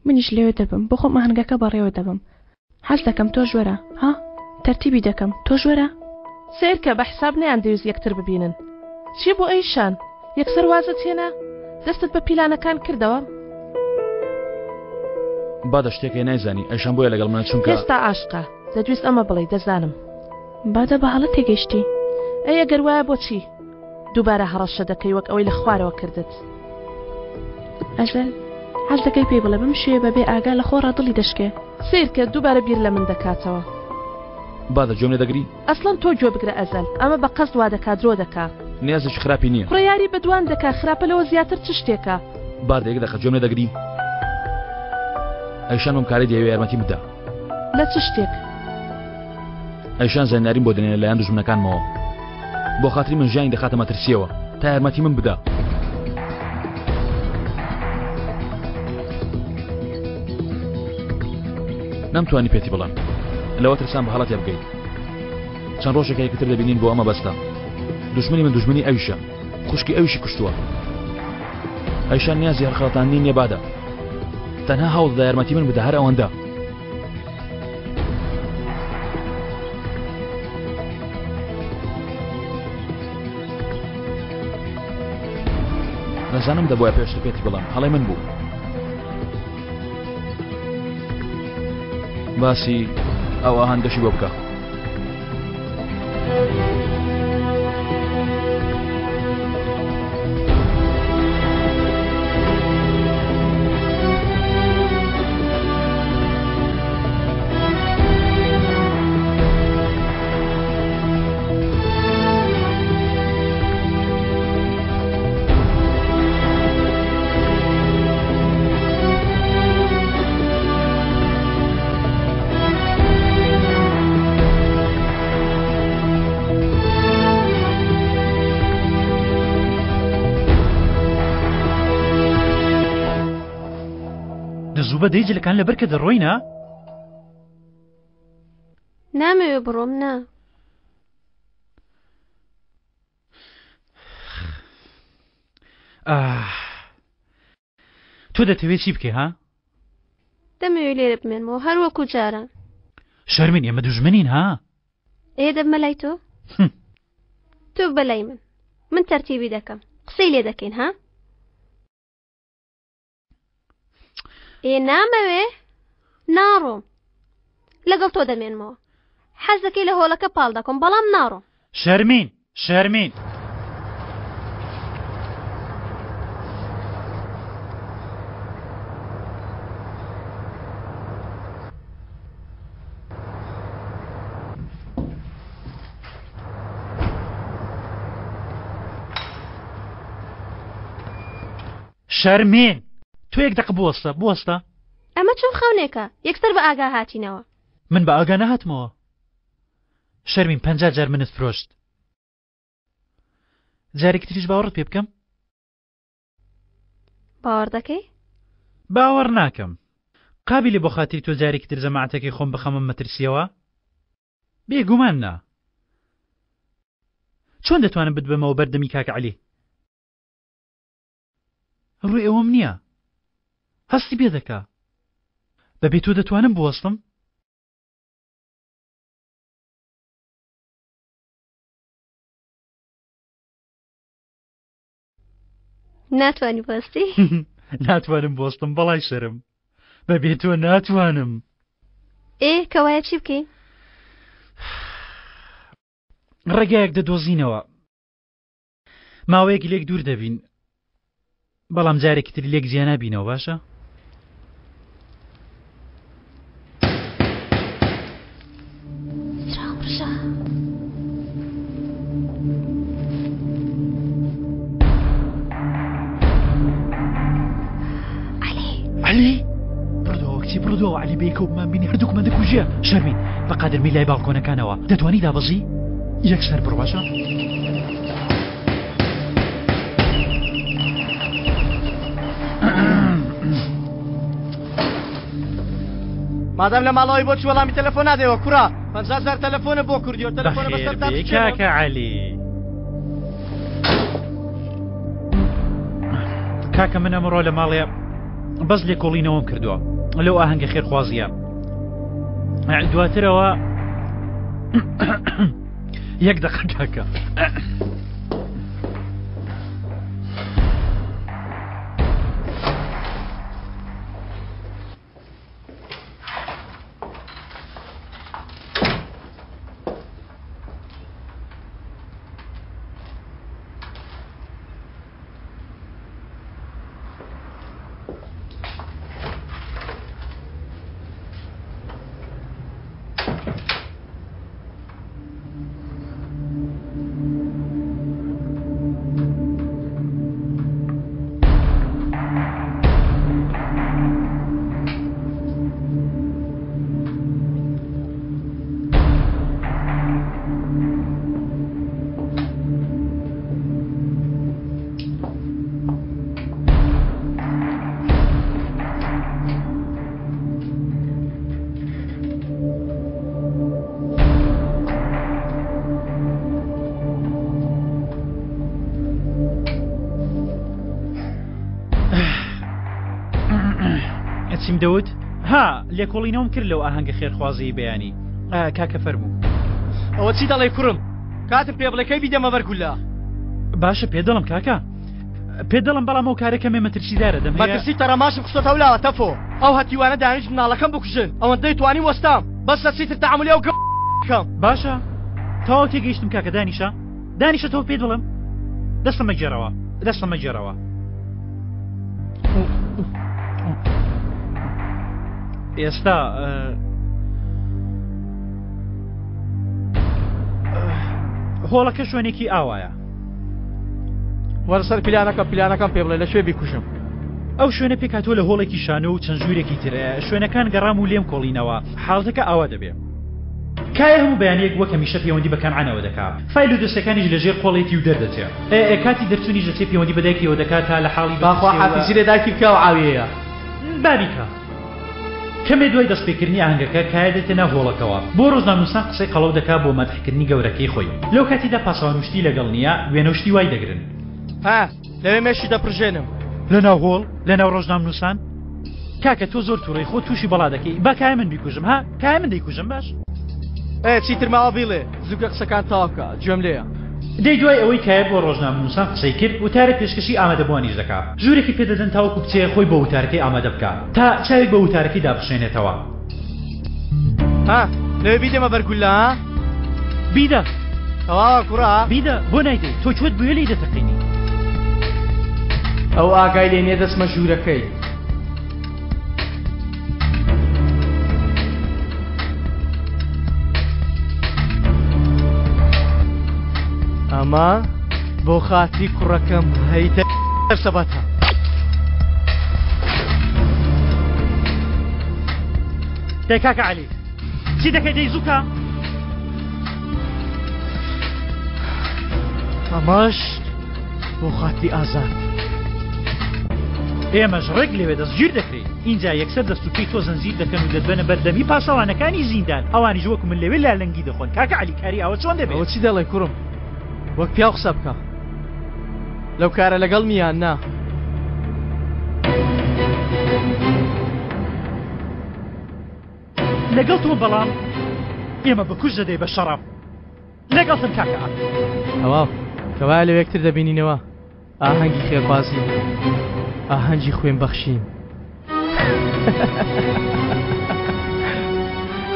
منیش لێوێ دەبم بۆ خۆم ئاهەنگەکە بەڕێوە دەبم حەز دەکەم تۆ ژوەرە ها تەرتیبی دەکەم تۆ ژوەرە سێرکە بە حساب نیان دەویست یەکتر ببینن چی بۆ ئەیشان یەکسەر وازت هێنا دەستت بە پیلانەکان کردەوە بادە شتێکی نایزانی ئەیشان بۆیە لەگەڵ منە چونکە ئێستا عاشقا دەتویست ئەمە بڵێ دەزانم بادە بە هەڵە تێگەیشتی ئەیە گەر وایە بۆچی دووبارە هەڕەشە دەکەی وەک ئەوەی لە خوارەوە کردت ئەزەل حەز دەکەی پێی بڵێ بم شوێ بەبێ ئاگا لە خۆڕا دڵی دەشکێ سیرکە دووبارە بیر لە من دەکاتەوە بادە جۆم لێ دەگری ئەسڵەن تۆ گوێ بگرە ئەزەل ئەمە بە قەست وا دەکات درۆ دەکا نیازێکی خراپی نییە ڕێیاری بەدوان دەکا خراپە لەوە زیاتر چ شتێکە بادە یەک دەقە جۆم لێ دەگری ئەیشان بم کاری دەیەوێ یارمەتی بدە لە چ شتێک ئەیشان زانیاریم بۆ دێنێ لەلایەن دوژمنەکانمەوە بۆ خاتری من ژیانی دەخاتە مەترسیەوە تا یارمەتی من بدە نەمتوانی پێتی بڵێم لەوە ترسان بە هەڵەتێ بگەیت چەند ڕۆژێک یەکتر دەبینین بۆ ئەمە بەستە دوژمنی من دوژمنی ئەویشە خوشکی ئەویشی کوشتووە ئەیشان نیازی هەرخەڵەتانی نییە بادە تەنها هەوڵ دەدا یارمەتی من بدە هەر ئەوەندە نەزانم دەبووە پێشتر پێتی بڵێم هەڵەی من بوو باسی ئەو ئاهەنگەشی بۆ بکە دەزوو بە دەیجلەکان لەبەر کە دەڕۆینە نامەوێ بڕۆم نا تۆ دەتەوێت چی بکەی ها؟ دەمەوێت لێرە بمێنمەوە هەروەکو جاران. شەرمین ئێمە دوژمنین ها؟ دەبمە لای تۆ؟ تۆ بەلای من تەرتیبی دەکەم قسەی لێ دەکەین ها؟ نامەوێ ناڕۆم لەگەڵ تۆ دەمێنمەوە حەز دەکەی لە هۆڵەکە پاڵ دەکەم بەڵام ناڕۆم. شەرمین شەرمین تۆ یەک دەقە بوەستە ئەمە چۆن خەونێکە یەکسەر بە ئاگا هاتینەوە. من بە ئاگا نەهاتمەوە. شەرمین 50 جار منت فرۆشت. جارێکی تریش باوەڕت پێ بکەم؟ باوەڕ دەکەی؟ باوەڕ ناکەم. قابلی بۆ خاتری تۆ جارێکی تر جەماعەتەکەی خۆم بخەمم مەترسیەوە؟ بێگومان نا. چۆن دەتوانم بتبەمەوە بەردەمی کاکە عەلی؟ ڕووی ئەوەم نییە. هەستی پێ دەکا. بەبێ تۆ دەتوانم بوەستم؟ ناتوانی بوەستی؟ ناتوانم بوەستم بەڵای شەرم. بەبێ تۆ ناتوانم. کەوایە چی بکەین؟ ڕێگایەک دەدۆزینەوە. ماوەیەکی لێک دوور دەبین. بەڵام جارێکی تر لێک زیان نابینەوە باشە؟ عەلی بڕدەوە کچی بڕدەوە عەلی بەیەکەوتمان بینی هەردووکمان دەکوژێ. شەرمین بەقادر می لای باڵکۆنەکانەوە دەتوانی دابەزی؟ یەکسەر بڕۆ باشە؟ مادام لە ماڵەوەی بۆچی وەڵامی تەلەفۆن نادەوە کوڕا 50,000 تەلەفۆنە بۆ کردیەوە تەلەفۆنە بەسەر تا کاکە عەلی. کاکە من ئەمڕۆ لە ماڵێ بەس لێ کۆڵینەوەم کردووە لەو ئاهەنگە خێرخوازیە. دواترەوە یەک دەقە کاکە. چیم دەوت؟ ها لێکۆڵینەوەم کرد لەو ئاهەنگە خێرخوازی بەیانی. کاکە فەرموو. ئەوە چی دەڵێ کوڕم؟ کاتم پێ بڵێ کەی بیدەمە بەرگولە. باشە پێ دەڵم کاکە. پێ دەڵم بەڵام ئەو کارەکە مێ مەترسیدارە دەمەوێت مەترسی تەڕەماشم خستۆتە ولاوە تەفۆ. ئەو هەتیوانە دانیشت مناڵەکەم بکوژن. ئەوەندەی توانی وەستام. بەس لە چیتر تەعاملی ئەو گەم. باشە. تەواو تێگەیشتم کاکە دانیشە. دانیشە تۆ پێ دڵم. دەستەمە گێڕەوە. ئێستا هۆڵەکە شوێنێکی ئاوایە. وەرسەر پلانەکەم پێ بڵێ لە شوێ بیکوشم. ئەو شوێنە پێکاتۆ لە هۆڵێکی شانە و چەند ژوورێکی تر شوێنەکان گەڕام و لێم کۆڵینەوە حاڵەتەکە ئاوا دەبێ. کایە هەموو بەیانەیەک وەک هەمیشە پەیوەندی بە کانعانەوە دەکات. فایل و دەستەکانیش لەژێر قۆڵێتی و دەردەچێت. کاتی دەرچوونیش دەچێت پەیوەندی بەدایکیەوە دەکات تا لە حاڵی باخوا حافیزی لە دایکی بکە و ئاویەیە. بابیکە. کەمێ دوای دەستپێکردنی ئاهەنگەکە کایە دێتە ناو هۆڵەکەوە. بۆ ڕۆژنامەنووسان قسەی قەڵەو دەکات بۆ مەدحکردنی گەورەکەی خۆی. لەو کاتیدا پاسەوانوشتی لەگەڵ نییە وێنەوشتی وای دەگرن. لەوێ مێشی دەپڕژێنم لە ناو هۆڵ لە ناو ڕۆژنام نووسان کاکە تۆ زۆر تووڕی خۆ تووشی بەڵا دەکەی با کای من بیکوژم ها کای من دەیکوژم باش چیتر ماوە بیڵێ زووکە قسەکان تاواکە گوێم لێیە دەی دوای ئەوەی کایە بۆ ڕۆژنام نووسان قسەی کرد وتارە پێشکەشی ئامادەبوانیش دەکات ژوورێکی پێدەدەن تاوەکو کچەیە خۆی بە وتارەکەی ئامادە بکات تا چاوی بە وتارەکەی دابخشێنێتەوە ها لەوێ بیدەمە بەرگولە ها بیدە ئەوە کوڕا بیدە بۆ نایدەی تۆ کوێت بوێ لی دەتەقینی ئەو ئاگای لێ نێ دەستمە ژوورەکەی ئەمە بۆ خاتی کوڕەکەم هەیتە سەبەتە دەی کاکە عەلی چی دەکەی دەی زووکە ئەمەش بۆ خاتی ئازاد ئێمەش ڕێک لێوێ دەستگیر دەکرێت اینجا یەکسەر دەستوکەی تۆ زەنجیر دەکەن و دەدبەنە بەردەمی پاسەوانەکانی زیندان ئەوانیش وەکو من لەوێ لالەنگی دەخۆن کاکە عەلی کاری ئەوە چۆن دەبێت ئەوە چی دەڵێ کوڕم وەک پیا قسە بکە لەو کارە لەگەڵ میان نا لەگەڵ تۆ بەڵام ئێمە بکوژ دەدەی بە شەڕەف لەگەڵتم کاکە ئەوە کەوایە لە یەکتر دەبینینەوە ئاهەنگی خێربازی ئاهەنگی خوێن بەخشین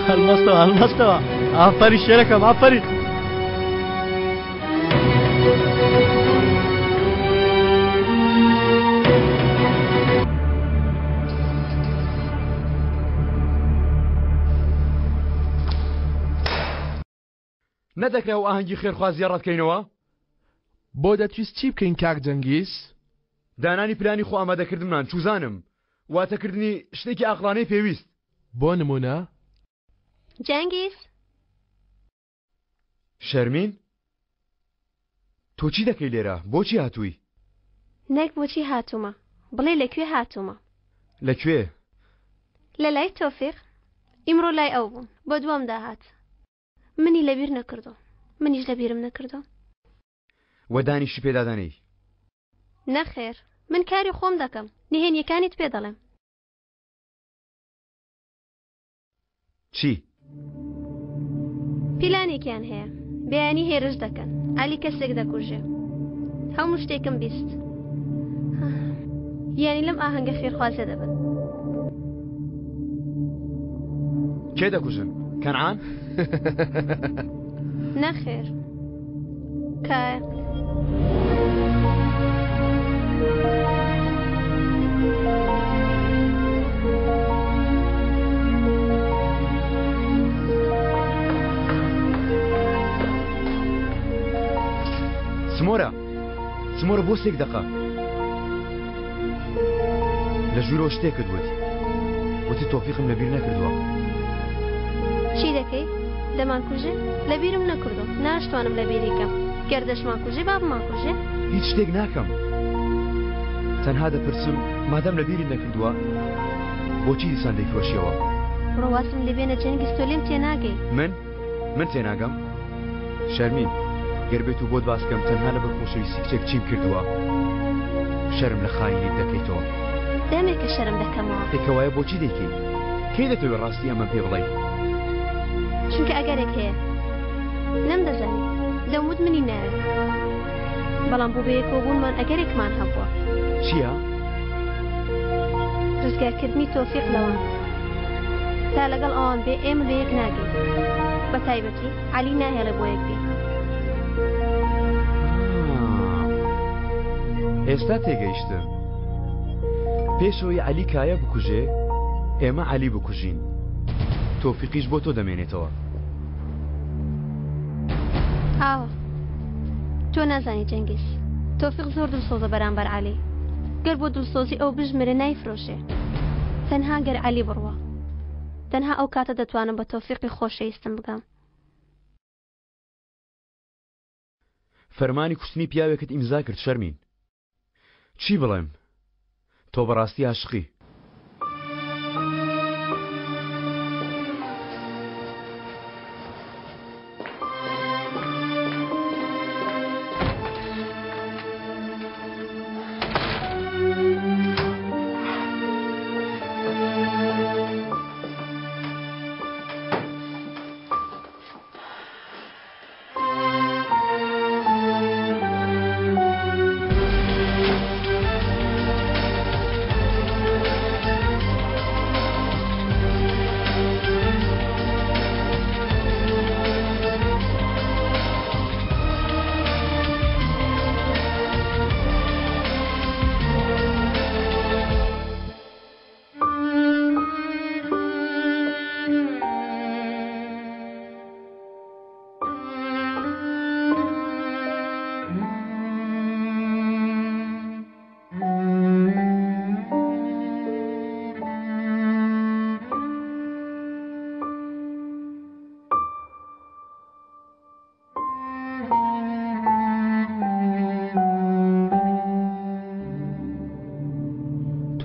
هەڵمەستەوە هەڵمەستەوە ئافەری شێرەکەم ئافەری نەدەکرا و ئاهەنگی خێرخوازیە ڕەتکەینەوە بۆ دەتویست چی بکەین کاک جەنگیز دانانی پلانی خۆ ئامادەکردمان چوزانم واتەکردنی شتێکی ئاقلانەی پێویست بۆ نمونە جەنگیز شەرمین تۆ چی دەکەی لێرە بۆچی هاتووی نەک بۆچی هاتوومە بڵێ لەکوێ هاتوومە لەکوێ لە لای تۆفیق ئیمڕۆ لای ئەو بووم بۆ دوام داهات منی لەبیر نەکردو منیش لەبیرم نەکردو وەدانیشی پێدادانەی نەخێر من کاری خۆم دەکەم نهێنیەکانیت پێ دەڵێم چی پیلانێکیان هەیە بەیانی هێرش دەکەن عەلی کەسێک دەکوژێ هەموو شتێکم بیست یانی لەم ئاهەنگە خێرخوازە دەبن کێ دەکوژن کەنعان نەخێر کایە سمۆرە بۆ سێک دەقا لە ژوورەوە شتێکت وت وتی تۆفیقم لەبیر نەکردووە چی دەکەی دەمان کوژێ لەبیرم نەکردو ناشتوانم لەبیریکەم گەردەشمان کوژێ بابمان کوژێ هیچ شتێک ناکەم تەنها دەپرسم مادەم لەبیری نەکردووە بۆچی دیسان دەیفرۆشیەوە ڕەواسم لێبێنە جەنگیز تۆ لێم تێناگەی من تێناگەم شەرمین گەربێت و بۆت باسکەم تەنها لە بەرخۆشەویستی کچێک چیم کردووە شەرم لە خاینیت دەکەیتەوە دەمێکە شەرم دەکەمەوە ئێکەوایە بۆچی دەیکەی کەی دەتەوێت ڕاستی ئەمە پێ بڵێ چونکە ئەگەرێک هەیە نەمدەزانی دەموت منی ناوێت بەڵام بۆ بەیەکەوە بوونمان ئەگەرێکمان هەبووە چییە؟ ڕزگارکردنی تۆفیق لەوان تا لەگەڵ ئەوان بێ ئێمە لە یەک ناگەین بە تایبەتی عەلی ناهێڵێ بۆ یەک بێ ئێستا تێگەیشتە پێشەوەی عەلی کایە بکوژێ ئێمە عەلی بکوژین تۆفیقیش بۆ تۆ دەمێنێتەوە ئاوە تۆ نازانی جەنگیز تۆفیق زۆر دڵسۆزە بەرامبەر عەلی گەر بۆ دڵسۆزی ئەو بژمرە نایفرۆشێ تەنها گەر عەلی بڕوە تەنها ئەو کاتە دەتوانم بە تۆفیقی خۆشەویستم بگەم فەرمانی کوشتنی پیاوێکت ئیمزا کرد شەرمین چی بڵێم تۆ بەڕاستی عاشقی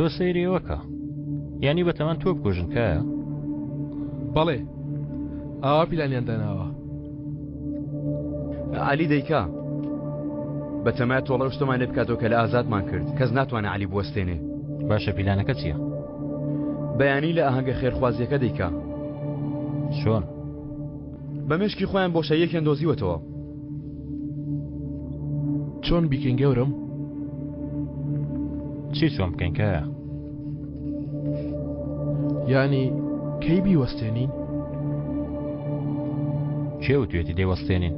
تۆ سەیرێوەکە یانی بەتەمان تۆ بکوژن کایە بەڵێ ئاوا پیلانیان داناوە علی دەیکا بەتەمای تۆڵە شتۆمان لێ بکاتەوە کە لە ئازادمان کرد کەس ناتوانە علی بوەستێنێ باشە پیلانەکە چییە؟ بەیانی لە ئاهەنگە خێرخوازیەکە دەیکا چۆن؟ بە مشکی خۆیان بۆ شەیەکیان دۆزیوەتەوە چۆن بیکەین گەورم؟ چی چۆن بکەین کایە؟ یانی کەی بیوەستێنین؟ کێ وتوێتی دەیوەستێنین؟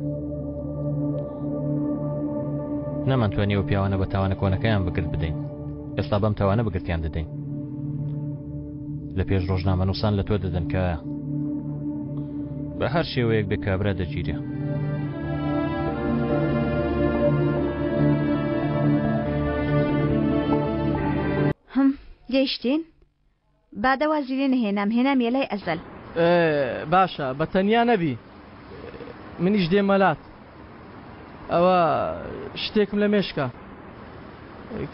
نەمانتوانیەوە پیاوانە بە تاوانە کۆنەکەیان بگرت بدەین ئێستا بەم تاوانە بگرتیان دەدەین لە پێش ڕۆژنامە نووسان لە تۆ دەدەن کە بە هەر شێوەیەک بێ کابرا دەگیرێ گەیشتین بادەوازی لێ نهێنام هێنام لای ئەزەل باشە بە تەنیا نەبی منیش دێمەلات ئەوە شتێکم لە مێشکە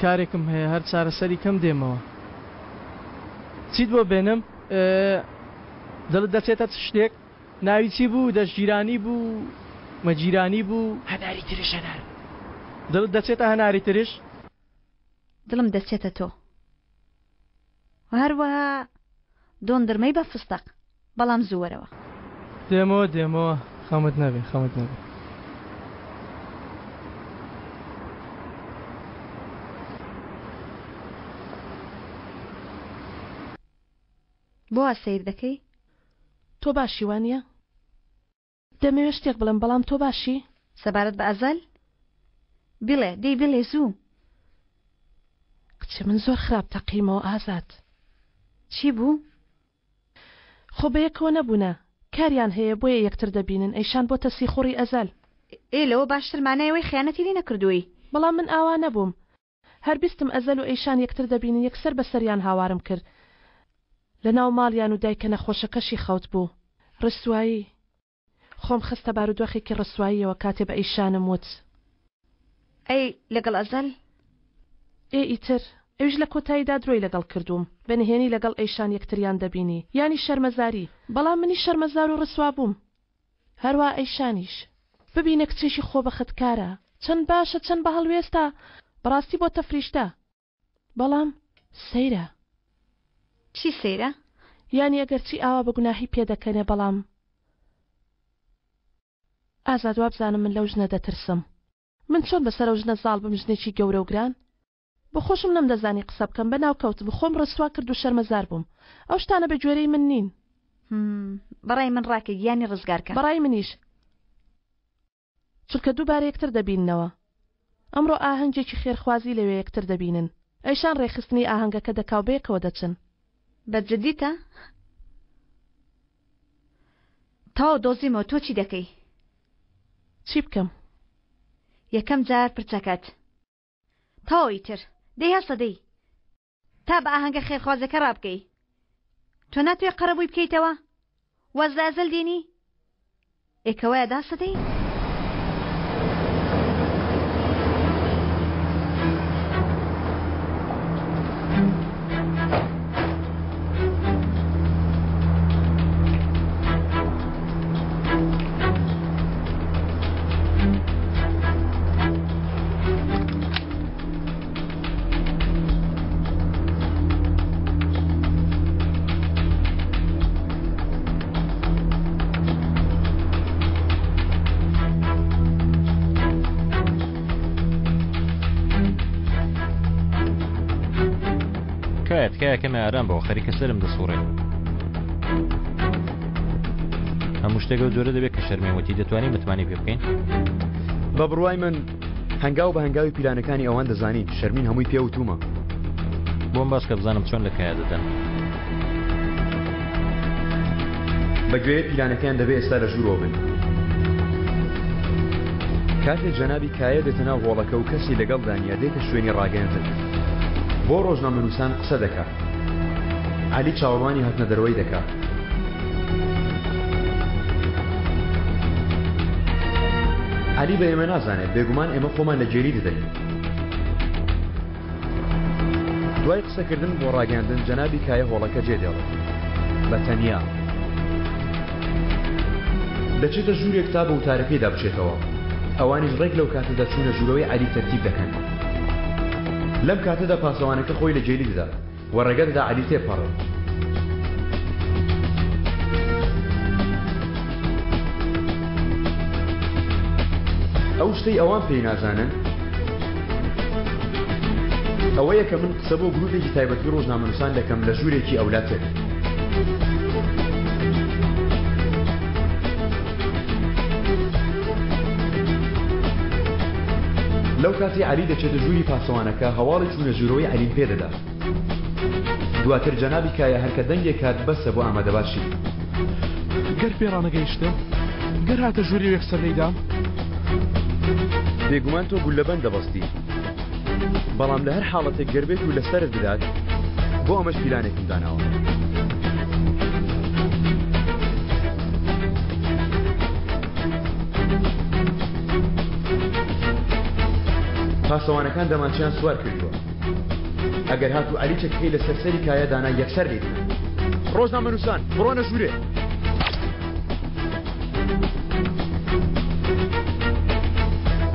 کارێکم هەیە هەر چارەسەری کەم دێمەوە چیت بۆ بێنم دڵت دەچێتە شتێک ناوی چی بوو دەشگیرانی بوو مەجیرانی بوو هەناری ترش هەنار دڵت دەچێتە هەناری ترش دڵم دەچێتە تۆ هەروەها دۆندرمەی بە فستق بەڵام زووەرەوە دێمەوە خەمت نەبێ بۆ سیر دەکەی تۆ باشی وانە دەمەوێت شتێک بڵم بەڵام تۆ باشی سەبارەت بە ئەزەل بڵێ دەی بڵێ زوو کچە من زۆر خراپ تەقیمەوە ئازاد چی بوو؟ خۆ بە یەکەوە نەبوونە کاریان هەیە بۆیە یەکتر دەبینن ئەیشان بۆ تەسیخوڕی ئەزەل لەوە باشتر مانایەوەی خیانەتی لێ نەکردووی بەڵام من ئاوا نەبووم هەر بیستم ئەزەل و ئەیشان یەکتر دەبینن یەکسەر بەسەریان هاوارم کرد لە ناو ماڵیان و دایکە نەخۆشەکەشی خەوت بوو ڕسوایی خۆم خستە بارودۆخێکی ڕسواییەوە کاتێ بە ئەیشانم وت ئەی لەگەڵ ئەزەل ئیتر ئەوش لە کۆتاییدا درۆی لەگەڵ کردووم بەنهێنی لەگەڵ ئەیشان یەکتریان دەبینی ینی شەرمەزاری بەڵام منی شەرمەزار و ڕسوا بووم هەروە ئەیشانیش ببینە کچێکی خۆ بەختکارە چەند باشە چەند بە هەڵوێستا بەڕاستی بۆ تەفریشتە بەڵام سەیرە چی سەیرە؟ یانی ئەگەر چی ئاوا بە گوناهی پێدەکەنێ بەڵام ئازاد وابزانم من لەو ژنە دەترسم من چۆن بەسەر ئەو ژنە زاڵ بم ژنێکی گەورە و گران بخۆشم نەمدەزانی قسە بکەم بە ناوکەوت بخۆم ڕسوا کرد و شەرمەزار بووم ئەو شتانە بە گوێرەی من نین بەڕای من ڕاکە گیانی ڕزگارکە بەڕای منیش چونکە دووبارە یەکتر دەبیننەوە ئەمڕۆ ئاهەنگێکی خێرخوازی لەوێ یەکتر دەبینن ئەیشان ڕێخستنی ئاهەنگەکە دەکاو بەیەکەوە دەچن بەجددیتە؟ تاو دۆزیمەوە تۆ چی دەکەی؟ چی بکەم؟ یەکەم جار پرچەکەت تاوی تر دەی هەسە دەی تا بە ئاهەنگە خێرخوازەکە ڕابکەی تۆ ناتوێ قەرەبووی بکەیتەوە واز لە ئەزەل دێنی ئێکەوەیە داسە دەی تکایەکەمە ئارام بەوە خەریکە سەرم دەسوڕێ هەموو شتێک ئەو جۆرە دەبێت کە شەرمێوەتی دەتوانین متمانی پێ بکەین بە بڕوای من هەنگاو بە هەنگاوی پیلانەکانی ئەوان دەزانین شەرمین هەمووی پێوتومە بۆم باس کە بزانم چۆن لە کایە دەدەن بەگوێ پیلانەکان دەبێت ئێستا لە ژوورەوە بن کاتێک جەنابی کایە دێتە ناو غۆڵەکە و کەسی لەگەڵ دانیا دێتە شوێنی ڕاگەیاندن بۆ ڕۆژنامەنووسان قسە دەکات علی چاوەڕوانی هاتنە دەرەوەی دەکات علی بە ئێمە نازانێت بێگومان ئێمە خۆمان لە جێری دەدەین دوای قسەکردن بۆ ڕاگەاندن جەنابی کایە هۆڵەکە جێدێڵێت بە تەنیا دەچێتە ژوورێک تا بە وتارەکەیدا بچێتەوە. ئەوانیش ڕێک لەو کاتەدا چوونە ژوورەوەی عەلی تەرتیب دەکەن. لەم کاتەدا پاسەوانەکە خۆی لە جێلی دەدا و ڕێگە دەدا عەلی تێپەڕێت. ئەو شتەی ئەوان پێی نازانن ئەوەیە کە من قسە بۆ گروپێکی تایبەتی ڕۆژنامەنووسان دەکەم لە ژوورێکی ئەولاتێک. لەو کاتی عەلی دەچێتە ژووری پاسەوانەکە هەواڵی چوونە ژوورەوەی عەلیم پێدەدا. دواتر جەنابی کایە هەرکە دەنگێک کات بەسە بۆ ئامادەباشی. گەر پێڕانەگەیشتم گەر هاتە ژووری یەکسەر لەیدام بێگومان تۆ گولەبەند دەبەستی، بەڵام لە هەر حاڵەتێک گەربێت و لەسەرت بدات بۆ ئەمەش پیلانێکم داناوە. پاسەوانەکان دەمانچیان سوار کردووە. ئەگەر هاتوو عەلی چەکەکەی لە سەرسەری کایە دانا یەکسەر لێدن. ڕۆژنامەنووسان بڕۆنە ژوورێ.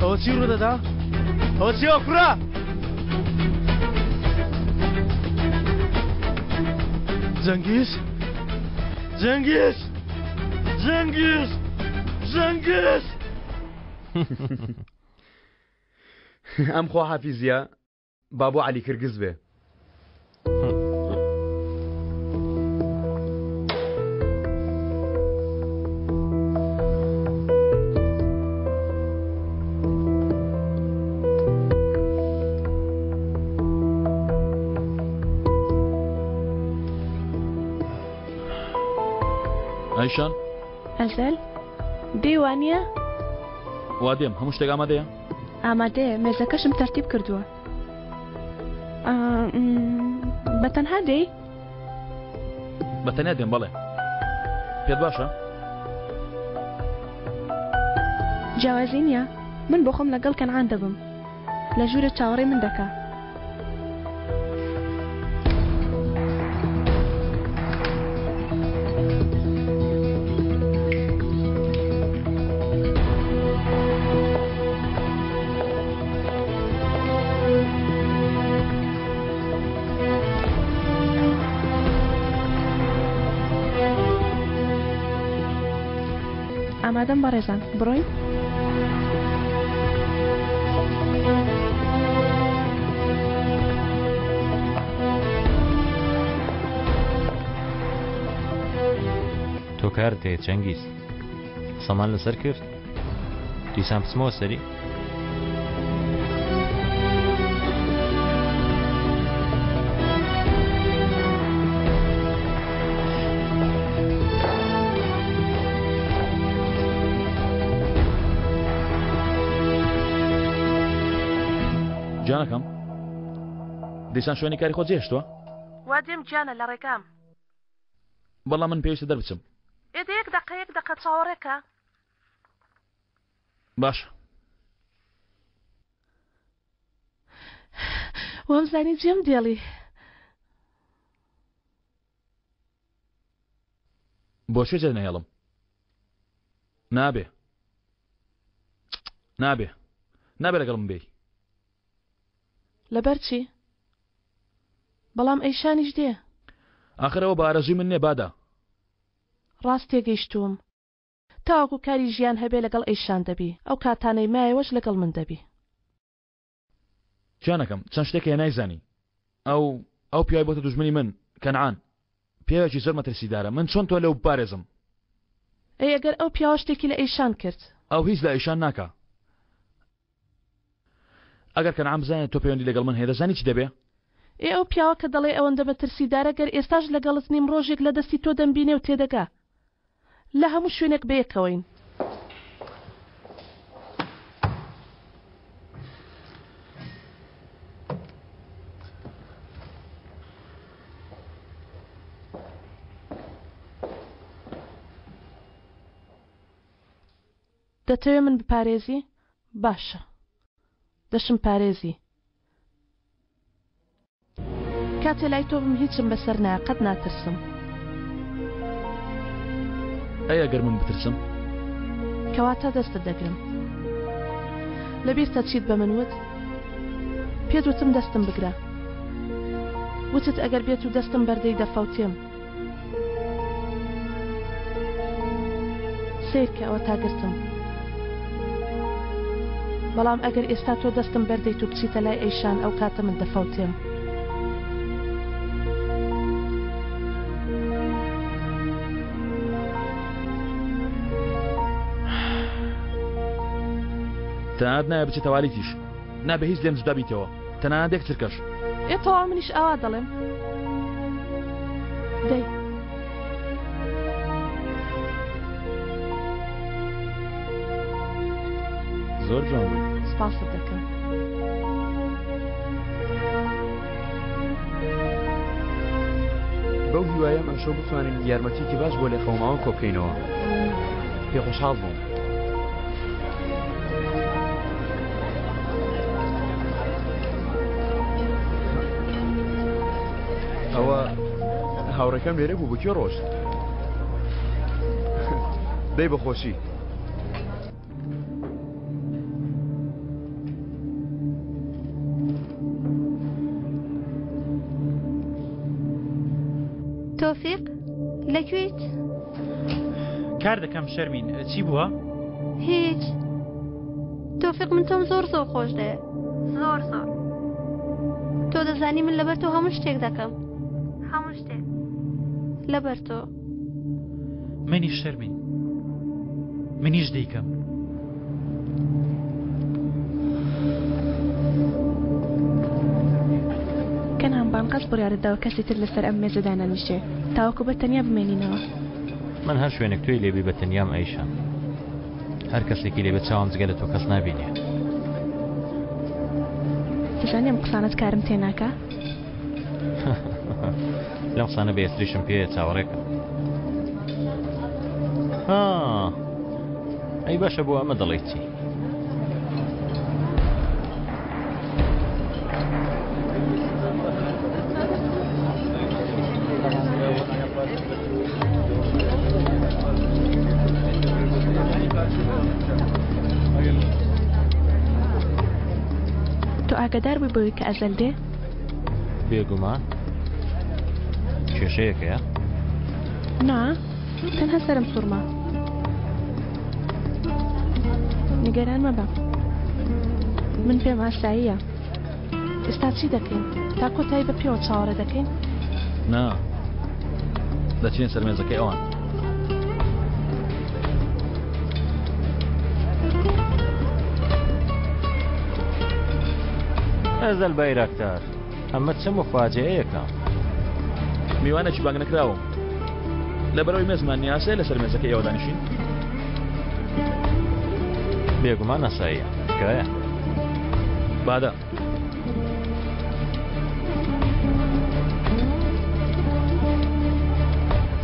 ئەوە چی ڕوودەدا؟ ئەوە چیوە کوڕە؟ جەنگیز؟ جەنگیز! جەنگیز! جەنگیز! ئەم خوا حافیزیە با بۆ عەلی کرگز بێ. ئایشان ئەزەل دێوانە؟ وا دێم هەموو شتێک ئامادەیە؟ ئامادەیە، مێزەکەشم تەرتیب کردووە. بەتەنها دێی؟ بەتەنیا دێم بەڵێ. پێت باشە؟ جیاوازی نییە، من بۆ خۆم لەگەڵ کەنعان دەبم لە ژوورە چاوەڕێ من دەکا. ئامادەم بەڕێزان بڕۆین؟ تۆ کارت هەیە چەنگیز، قسەمان لەسەر کرد؟ دیسان بچمەوە سەری؟ جانەکەم دیسان شوێنی کاری خۆ جێشتووە؟ وا دێم گیانە لە ڕێگام. بەڵام من پێویستە دەربچم. ئێدە یەک دەقە چاوەڕێکە. باش. وەمزانی جێم دێڵی. بۆ شوێ جێ نەهێڵم. نابێ لەگەڵم بێی. لەبەر چی؟ بەڵام ئەیشانیش دێ. ئاخرەوە بە ئارەزوی من نێ بادا. ڕاست تێگەیشتووم. تاوەکو کاری ژیان هەبێ لەگەڵ ئەیشان دەبی، ئەو کاتانەی مایەوەش لەگەڵ من دەبی. جانەکەم چەند شتێکە نایزانی. ئەو پیاوی بۆتە دوژمنی من کەنعان. پیاوێکی زۆر مەترسیدارە. من چۆن تۆ لەو بارێزم؟ ئەی ئەگەر ئەو پیاوە شتێکی لە ئەیشان کرد. ئەو هیچ لە ئەیشان ناکا. ئەگەر کەنعان بزانێت تۆ پەیوەندی لەگەڵ من هەیە دەزانی چی دەبێ؟ ئەو پیاوە کە دەڵێ ئەوەندە بەترسیدارە گەر ئێستاش لەگەڵت نیم ڕۆژێک لە دەستی تۆ دەمبینێ و تێدەگا. لە هەموو شوێنێک بەیەکەوەین. دەتەوێت من بپارێزی؟ باشە. دەشم پارێزی. کاتێ لای تۆ بم هیچم بەسەر نایە قەت ناترسم. ئەی ئەگەر من بترسم کەواتە دەستت دەگرم. لەبیرتە چیت بە من وت؟ پێت وتم دەستم بگرە. وتت ئەگەر بێت و دەستم بەردەی دەفەوتێم. سیر کە ئەوە تاگرتم. بەڵام ئەگەر ئێستا تۆ دەستم بەردەیت و بچیتە لای ئەیشان ئەو کاتە من دەفەوتێم. تەنانەت نایە بچێتە والیتیش نابێ هیچ لێم جودا بیتەوە تەنانەت یەک چرکەش. ئێتەوە منیش ئاوا دەڵێم. دەی زۆر جوان بووی. سپاست دەکەم. بەو هیوایە ئەمشەو بتوانین یارمەتیکی باش بۆ لێخەوماوە کۆ بکەینەوە. پێ خۆشحاڵ بووم. ئەوە هاوڕێکەم لێرە بوو بکوێ ڕۆژ دەی بەخۆشی. تۆفیق لەکوێیت؟ کار دەکەم شەرمین. چی بووە؟ هیچ. تۆفیق من تۆم زۆر زۆر خۆش دەیە. زۆر زۆر. تۆ دەزانی من لەبەر تۆ هەموو شتێک دەکەم. هەموو شتێک لەبەر تۆ. منیش شەرمین. منیش دەیکەم. کەنان بانقەس بڕیارەداوە کەسی تر لەسەر ئەم مێزەدا نەنیشێ تاوەکو بە تەنیا بمێنینەوە. من هەر شوێنێک توی لێبی بە تەنیام ئەیشان. هەر کەسێکی لێبێت چاوم جگە لە تۆ کەس نابینێ. دەزانێ ئەم قسانت کارم تێناکە؟ لەم قسانە بەهێستریشم پێیە چاوەڕێکە. ئەی باشە بۆ ئەمە دەڵێیت چی؟ تۆ ئاگادار بووی بەوەی کە ئەزەل دێ؟ بێگومان کێشەیەکەیە؟ نا تەنها سەرم سوورما. نیگەران مەبە. من پێم ئاساییە. ئێستا چی دەکەین؟ تا کۆتایی بە پێوە چاوەڕێ دەکەین؟ نا دەچین سەر مێزەکەی ئەوان. ئەزەل بایراکتار ئەمە چه مفاجەیەکە؟ میوانێکی بانگ نەکراوم لەبەرەوەی مێزمان نیاسەیە لەسەر مێزەکەی ئێوە دانیشین. بێگومان ئاساییە تکایە. بادە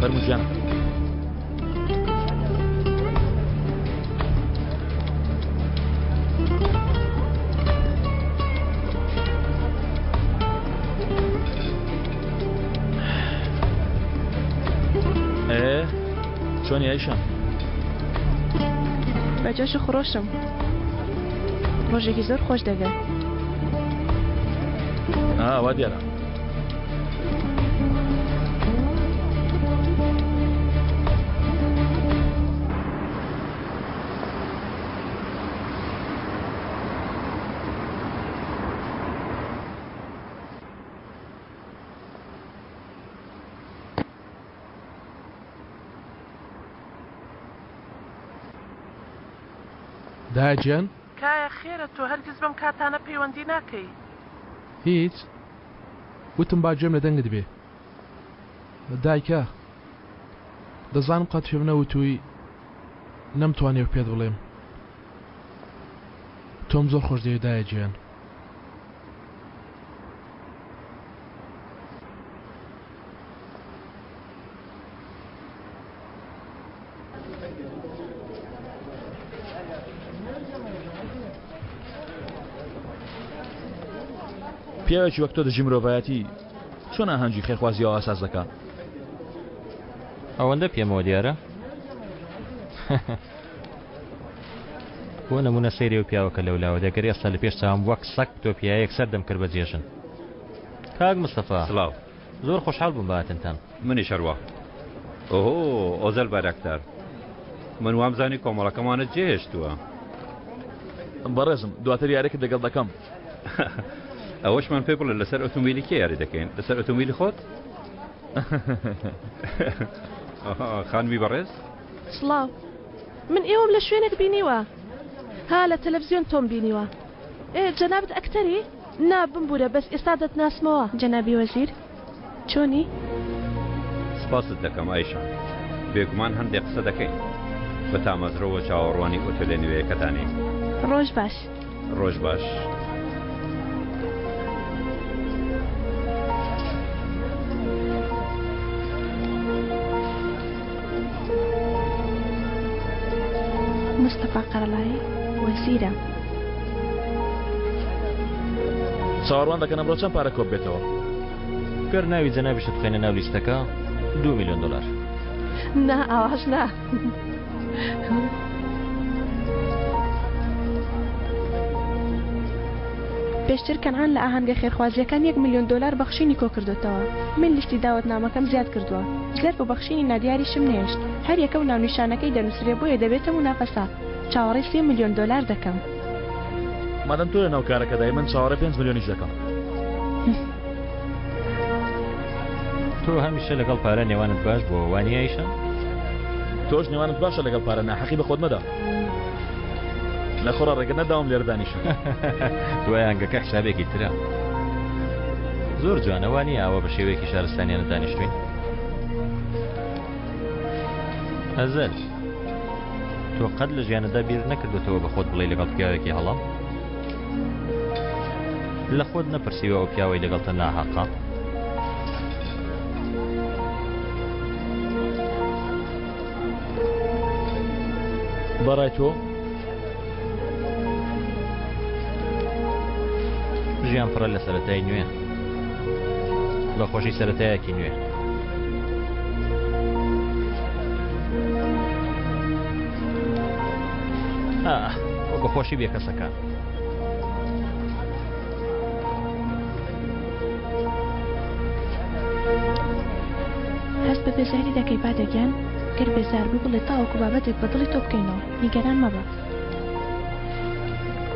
فەرمووجیانە. چۆنی ئەیشان؟ بەجۆش و خۆشم. ڕۆژێکی زۆر خۆش دەگەن. وا دیارە. داجیان کایە خێرە تۆ هەرگیز بەم کاتانە پەیوەندی ناکەی. هیچ وتم با گوێم لە دەنگت بێ. دایکە دەزانم قەت پێم نەوتووی نەمتوانێ پێت بڵێم. تۆم زۆر خۆش دەوێت دایە گیان. پیاوێکی وەک تۆ دژی مرۆڤایەتی چۆن ئاهەنگی خێرخوازیەوە ئاساس دەکات ئەوەندە پێمەوە دیارە بۆ نمونە سەیری و پیاوەکە لەولاوە دەگەر ئێستا لە پێش چاوم وەک سەگ تۆپیایەک سەر دەمکرد بە جێژن کاک مستەفا سڵاو زۆر خۆشحاڵ بووم بەهاتنتان منی شەروە ئۆهۆ ئۆزەل بارەکتار من وامزانی کۆمەڵەکەمانت جێهێشتووە بەڕێزم دواتر یاریەکە دەگەڵ دەکەم ئەوەشمان پێ بڵێ لەسەر ئۆتۆمبیلی کێ یاری دەکەین لەسەر ئۆتۆمبیلی خۆت خانمی بەڕێز سڵاو من ئێوەم لە شوێنێک بینیوە ها لە تەلەڤیزیۆن تۆم بینیوە جەنابەت ئەکتەری نا بمبورە بەس ئێستا دەتناسمەوە جەنابی وەزیر چۆنی سپاست دەکەم ئایشان بێگومان هەندێک قسە دەکەین بە تامەزرەوە چاوەڕوانی ئۆتۆلە نوێیەکەتانین ڕۆژ باش ڕۆژ باش مستەفا قەرەڵایی وەزیرە چاوەڕوان دەکەن ئەمڕۆ چەند پارە کۆب بێتەوە گەر ناوی جەنابیشت بخێنە ناو لیستەکە 2 میلیۆن دلار نا ئاواش نا پێشتر کەنعان لە ئاهەنگە خێرخوازیەکان 1 میلیۆن دلار بەخشینی کۆ کردوتەوە من لیستی داوەتنامەکەم زیاد کردووە زێر بۆ بەخشینی نادیاریشم نێشت هەر یەکە و ناونیشانەکەی دەنووسرێ بۆیە دەبێتە منافەسا چاوەڕێی 3 میلیۆن دلار دەکەم مادەم تۆ لە ناو کارەکەدای من چاوەڕێ 5 میلیۆنیش دەکەم تۆ هەمیشە لەگەڵ پارە نێوانت باش بۆ وانی ئایشان تۆش نێوانت باشە لەگەڵ پارە ناحەقی بە خۆت مەدا لە خۆڕە ڕێگە نەداوم لێرە دانیشم دوای هەنگەکە حسابێکی ترە زۆر جوانەوانی ئاوە بە شێوەیەکی شارستانیانە دانیشتوین ئەزەل تۆ قەت لە ژیانەدا بیر نەکردوتەوە بە خۆت بڵێ لەگەڵ پیاوێکی هەڵام لە خۆت نەپرسیوە ئەو پیاوەی لەگەڵتە ناحەقا بەڕای تۆ ژیان پڕە لە سەرەتای نوێ بە خۆشی سەرەتایەکی نوێ بە خۆشی بێ کەسەکان هەست بە بێزاری دەکەی بادەگیان گەر بێزار بوو بڵێ تاوەکو بابەتێک بە دڵی تۆ بکەینەوە نیگەران مەبە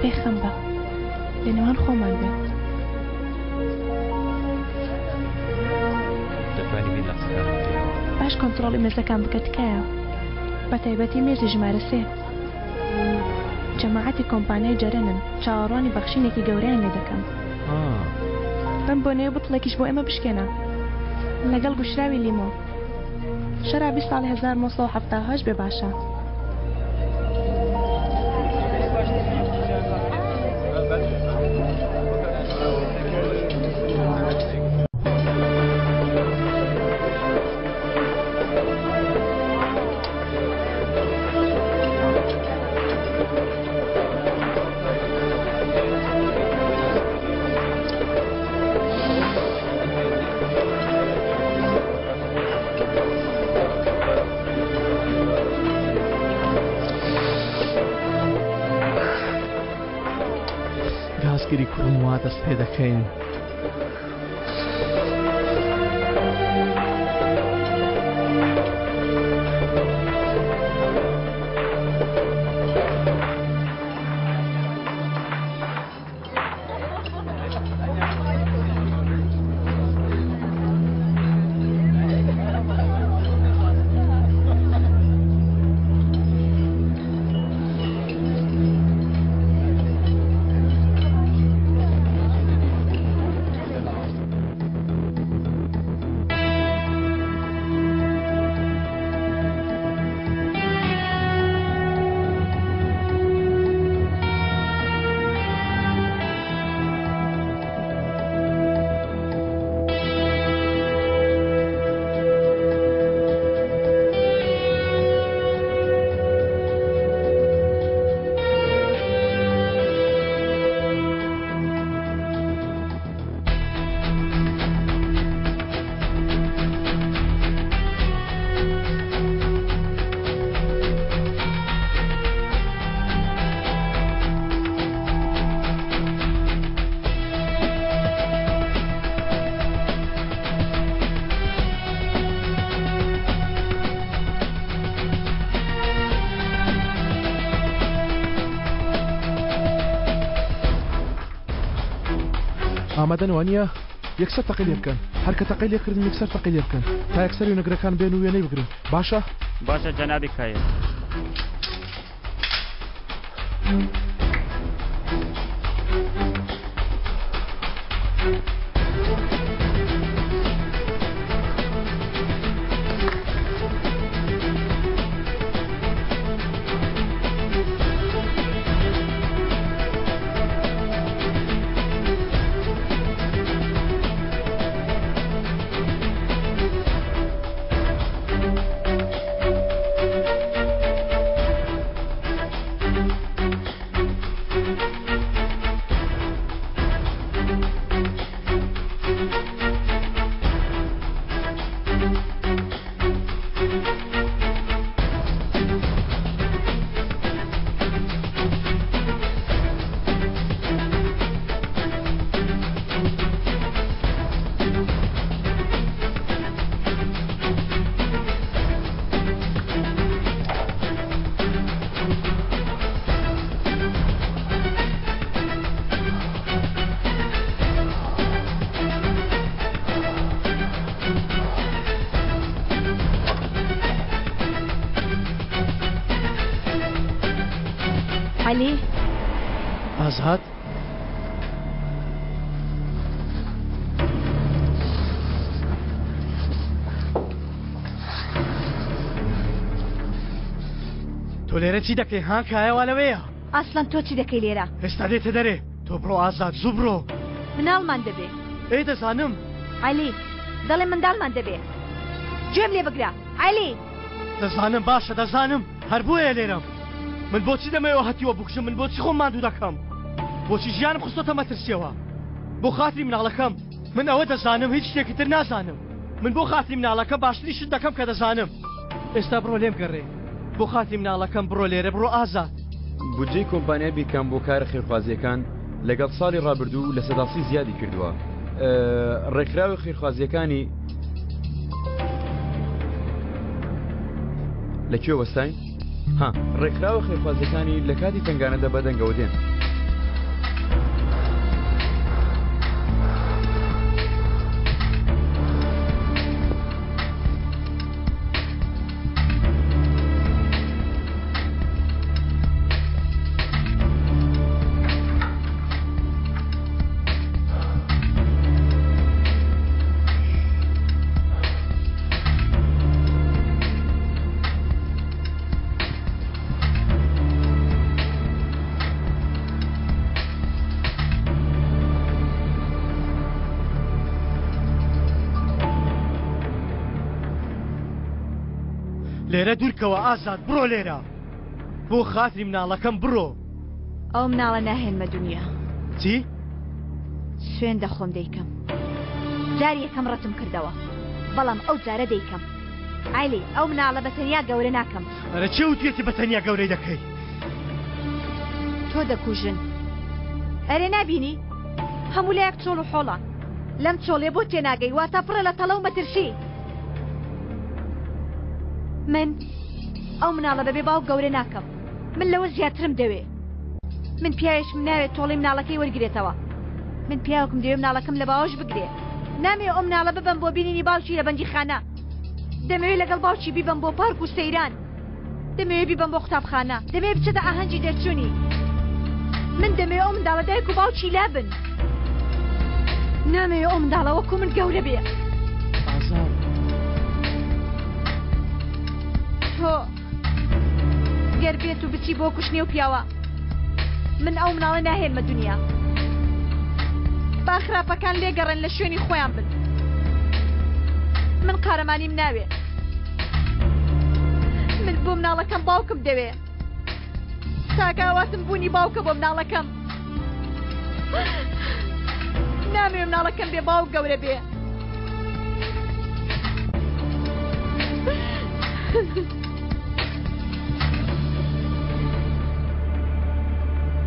پێخەم بە لەنێوان خۆمان بێت باش کۆنتڕۆڵی مێزەکان بکە تکایە بە تایبەتی مێزی ژمارە 3 جەماعەتی کۆمپانیای جەرەنن چاوەڕوانی بەخشینێکی گەورەیان لێ دەکەم بەم بۆنەیە بوتڵێکیش بۆ ئێمە بشکێنە لەگەڵ گوشراوی لیمۆ شەرابی ساڵی 1970 بێ باشە گازگیری کوڕم وا دەست پێ دەکەین ئامادەن وانە یەکسەر تەقیل بکەن هەرکە تەقیل لێکردن یەکسەر تەقیل بکەن تا یەکسەر وێنەگرەکان بێن و وێنەی بگرن باشە باشە جەنابی کایە علی ئازاد تۆ لێرە چی دەکەی ها کایەوە لەوەیە ئاسڵەن تۆ چی دەکەی لێرە ئێستا دێتە دەرێ تۆ بڕۆ ئازاد زوو بڕۆ مناڵمان دەبێ ئێ دەزانم علی دەڵێ منداڵمان دەبێ گوێم لێ بگرە علی دەزانم باشە دەزانم هەر بۆیە لێرەم من بۆچی دەمەوە هەتیوە بکوژم من بۆچی خۆم ماندوو دەکەم بۆچی ژیانم خستۆتە مەترسیەوە بۆ خاتری مناڵەکەم من ئەوە دەزانم هیچ شتێکی تر نازانم من بۆ خاتری مناڵەکە باشتری شت دەکەم کە دەزانم ئێستا بڕۆ لێم گەڕێ بۆ خاتری مناڵەکەم بڕۆ لێرە بڕۆ ئازاد بودجەی کۆمپانیا بیکەم بۆ کارە خێرخوازیەکان لەگەڵ ساڵی ڕابردوو لە سەداسی زیادی کردووە ڕێکخراوی خێرخوازیەکانی لەکوێ وەستاین؟ ها ڕێکخراوە خێرخوازیەکانی لە کاتی تنگانەدا بەدەنگەوە دێن لێرە دوورکەوە ئازاد بڕۆ لێرە بۆ خاتری مناڵەکەم بڕۆ ئەو مناڵە ناهێنمە دنیا چی؟ سوێن دەخۆم دەیکەم جاری یەکەم ڕەتم کردەوە بەڵام ئەو جارە دەیکەم عیلی ئەو مناڵە بەتەنیا گەورە ناکەم ئەرە چێ وتێتی بەتەنیا گەورەی دەکەی تۆ دەکوژن ئەرێ نابینی هەموو لایەک چۆڵ و حۆڵە لەم چۆڵێ بۆ تێناگەی واتە پڕە لە تەڵە و مەترسی من ئەو مناڵە بەبێ باو گەورە ناکەم من لەوە زیاترم دەوێ من پیاوێشم ناوێت تۆڵی مناڵەکەی وەرگێتەوە من پیاوەکم دەوێ مناڵەکەم لە باوەش بگرێ نامێ ئەو مناڵە ببەم بۆ بینینی باوکی لە بەندی خانە دەمەوێت لەگەڵ باوکی بیبەم بۆ پارک و سەیران دەمەوێت بیبەم بۆ قوتابخانە دەمەوێت بچێتە ئاهەنگی دەرچوونی من دەمەوێت ئەو منداڵە دایک و باوکی لابن نامەوێت ئەو منداڵە وەکو من گەورە بێ تۆ گەر بێت و بچی بۆ کوشتنی و پیاوە من ئەو مناڵە ناهێنمە دنیا با خراپەکان لێگەڕێن لە شوێنی خۆیان بن من قارەمانیم ناوێ من بۆ مناڵەکەم باوکم دەوێ تاکاواتم بوونی باوکە بۆ مناڵەکەم نامێ مناڵەکەم بێ باوک گەورە بێ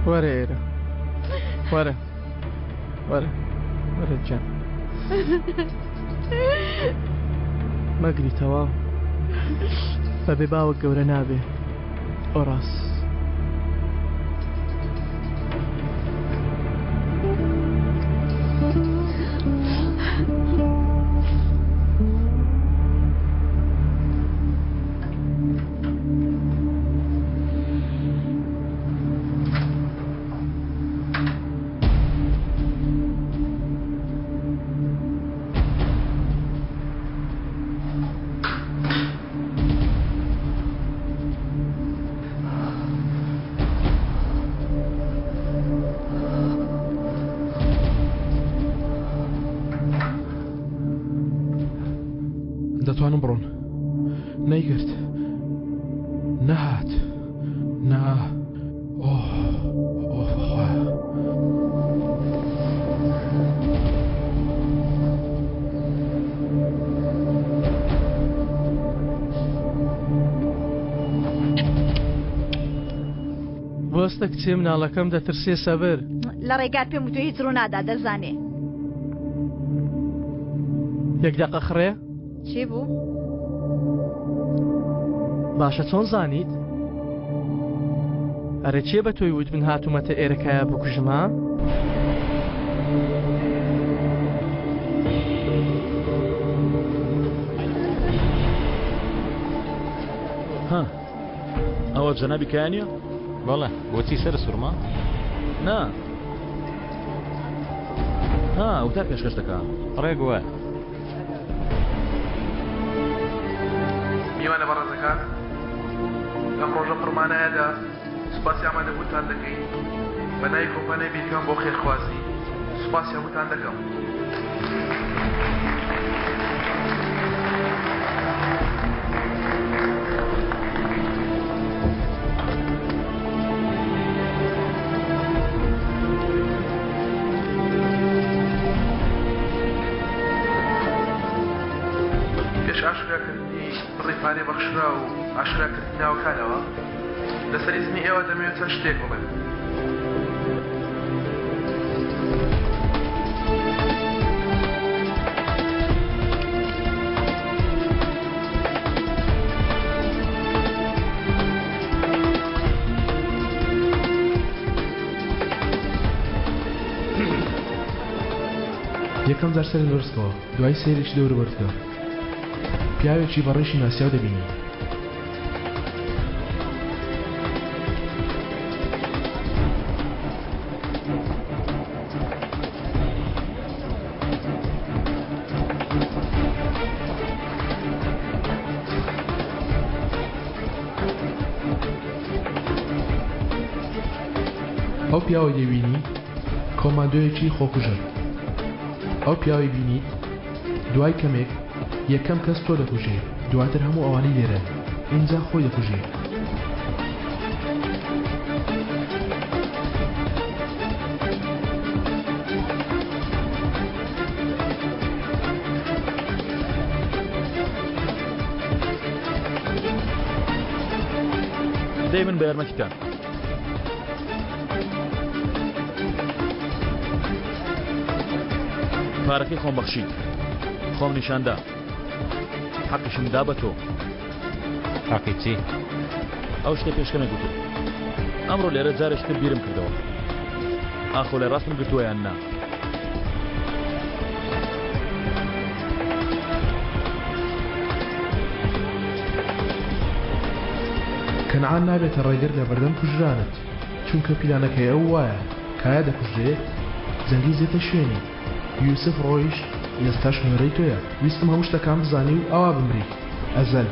وەرە ئێرە وەرە وەرە وەرە جان مەگری تەواو بەبێ باوە گەورە نابێ ئەو ڕاست دەتوانم بڕۆن نەیگرت نەهات نا خوا بۆستە کچێ مناڵەکەم دەترسێ سەبر لە ڕێگات پێم وتۆ هیچ ڕوونادا دەزانێ یەک دەقە خڕێ چی بوو؟ باشە چۆن زانیت؟ ئەرە چێ بە تۆی وت من هاتوومەتە ئێرەکایە بکوژمە؟ ها ئەوە جەنابی کایانیە؟ بەڵێ بۆچی سەر سوورما؟ نا ها ئەوتا پێشکەش دەکا ڕێک وە میوانە بەڕێزەکان لەم ڕۆژە فڕمانایەدا سوپاسی ئامادەبووتان دەکەین بە ناوی کۆمپانیای بیرکان بۆ خێرخوازی سوپاسی هەمووتان دەکەم پێش ئاشکراکردنی ڕێپارێ بەخشرا و ئاشکراکردنی ناوەکانەوە لەسەر ئیزنی ئێوە دەمەوێت چەند شتێک بڵێن یەکەم جار سەری وەرزکەوە دوای سێرێکی دەورە بەردکە پیاوێکی بەڕێشی ناسیاو دەبینی ئەو پیاوە دەبینی کۆماندۆیەکی خۆکوژە ئەو پیاوی بینیت دوای کەمێک یەکەم کەس تۆ دەکوژێ دواتر هەموو ئەوانەی لێرە اینجا خۆی دەکوژێ دەی من بە یارمەتیتان پارەکەی خۆم بەخشید خۆم نیشاندا حەقیشم دا بە تۆ حەقی چی؟ ئەو شتە پێشکەمە گوتت ئەمڕۆ لێرە جارێکتر بیرم کردەوە ئاخۆ لە ڕاستم گرتووە یان نا کەنعان نابێتە ڕێگر لە بەردەم کوژرانت چونکە پیلانەکەی ئەو وایە کایە دەکوژێت جەنگی زێتە شوێنی یوسف ڕۆیش ئێستاش نوێرەی تۆیە ویستم هەموو شتەکان بزانی و ئەوا بمری ئەزەل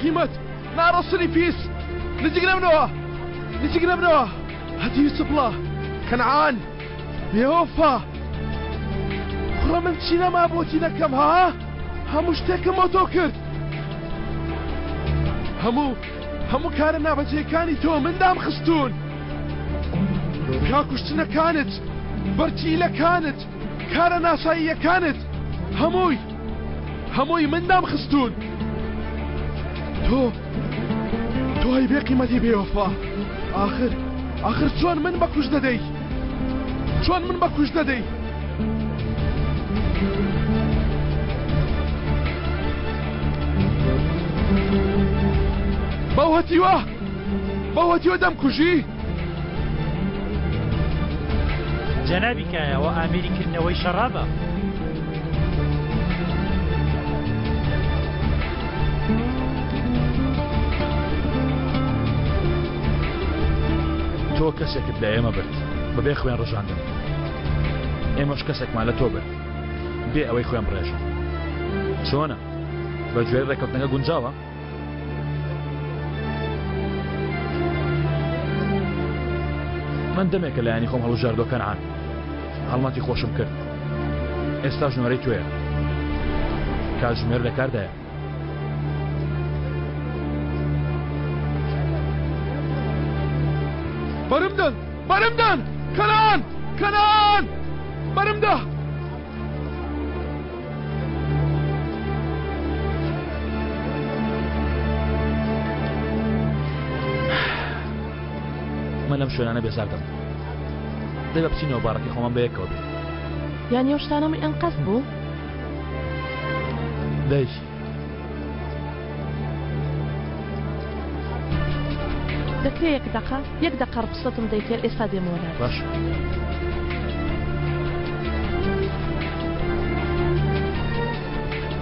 قیمت ناڕەسنی پیس نزیگرەمنەوە هەتی یوسفڵە کەنعان بێوەفا کوڕە من چی نەما بۆچی نەکەم ها هەموو شتێکم بۆ تۆ کرد هەموو کارە نابەجێکانی تۆ مندام خستون پیاکوشتنەکانت بەرچیلەکانت کارە ناساییەکانت هەمووی مندام خستون تۆ هەی بێ قیمەتی بێوەفا ئاخر چۆن من بەکوژ دەدەی بەو هەتیوە بەوەتیوە دەمکوژی جەنابی کایەوە ئامێریکردنەوەی شەڕابە. تۆ کەسێکت لە ئێمە برد بەبێ خوێن ڕژاندن، ئێمەش کەسێکمان لە تۆ برد بێ ئەوەی خوێن بڕێژن. چۆنە بە گوێی ڕێکەوتنەکە گونجاوە؟ من دەمێکە لایەنی خۆم هەڵوژاردۆ کەنعان هەڵمەتی خۆشم کرد. ئێستا ژمارەی توێە، کاتژمێر لەکاردایە. بەرمدەن بەرمدەن کەنان کەنان بەرمدە. من لەم شوێنانە بێزاردەم، دەی بە بچینەوە باڕەکەی خۆمان بەیەکەوە بێ. یانی ئەو شتانەمەی ئەنقەس بوو؟ دەی دەکرێت یەک دەقە ڕخسەتم دەیتێت ئێستا دێمەوە لای. باش.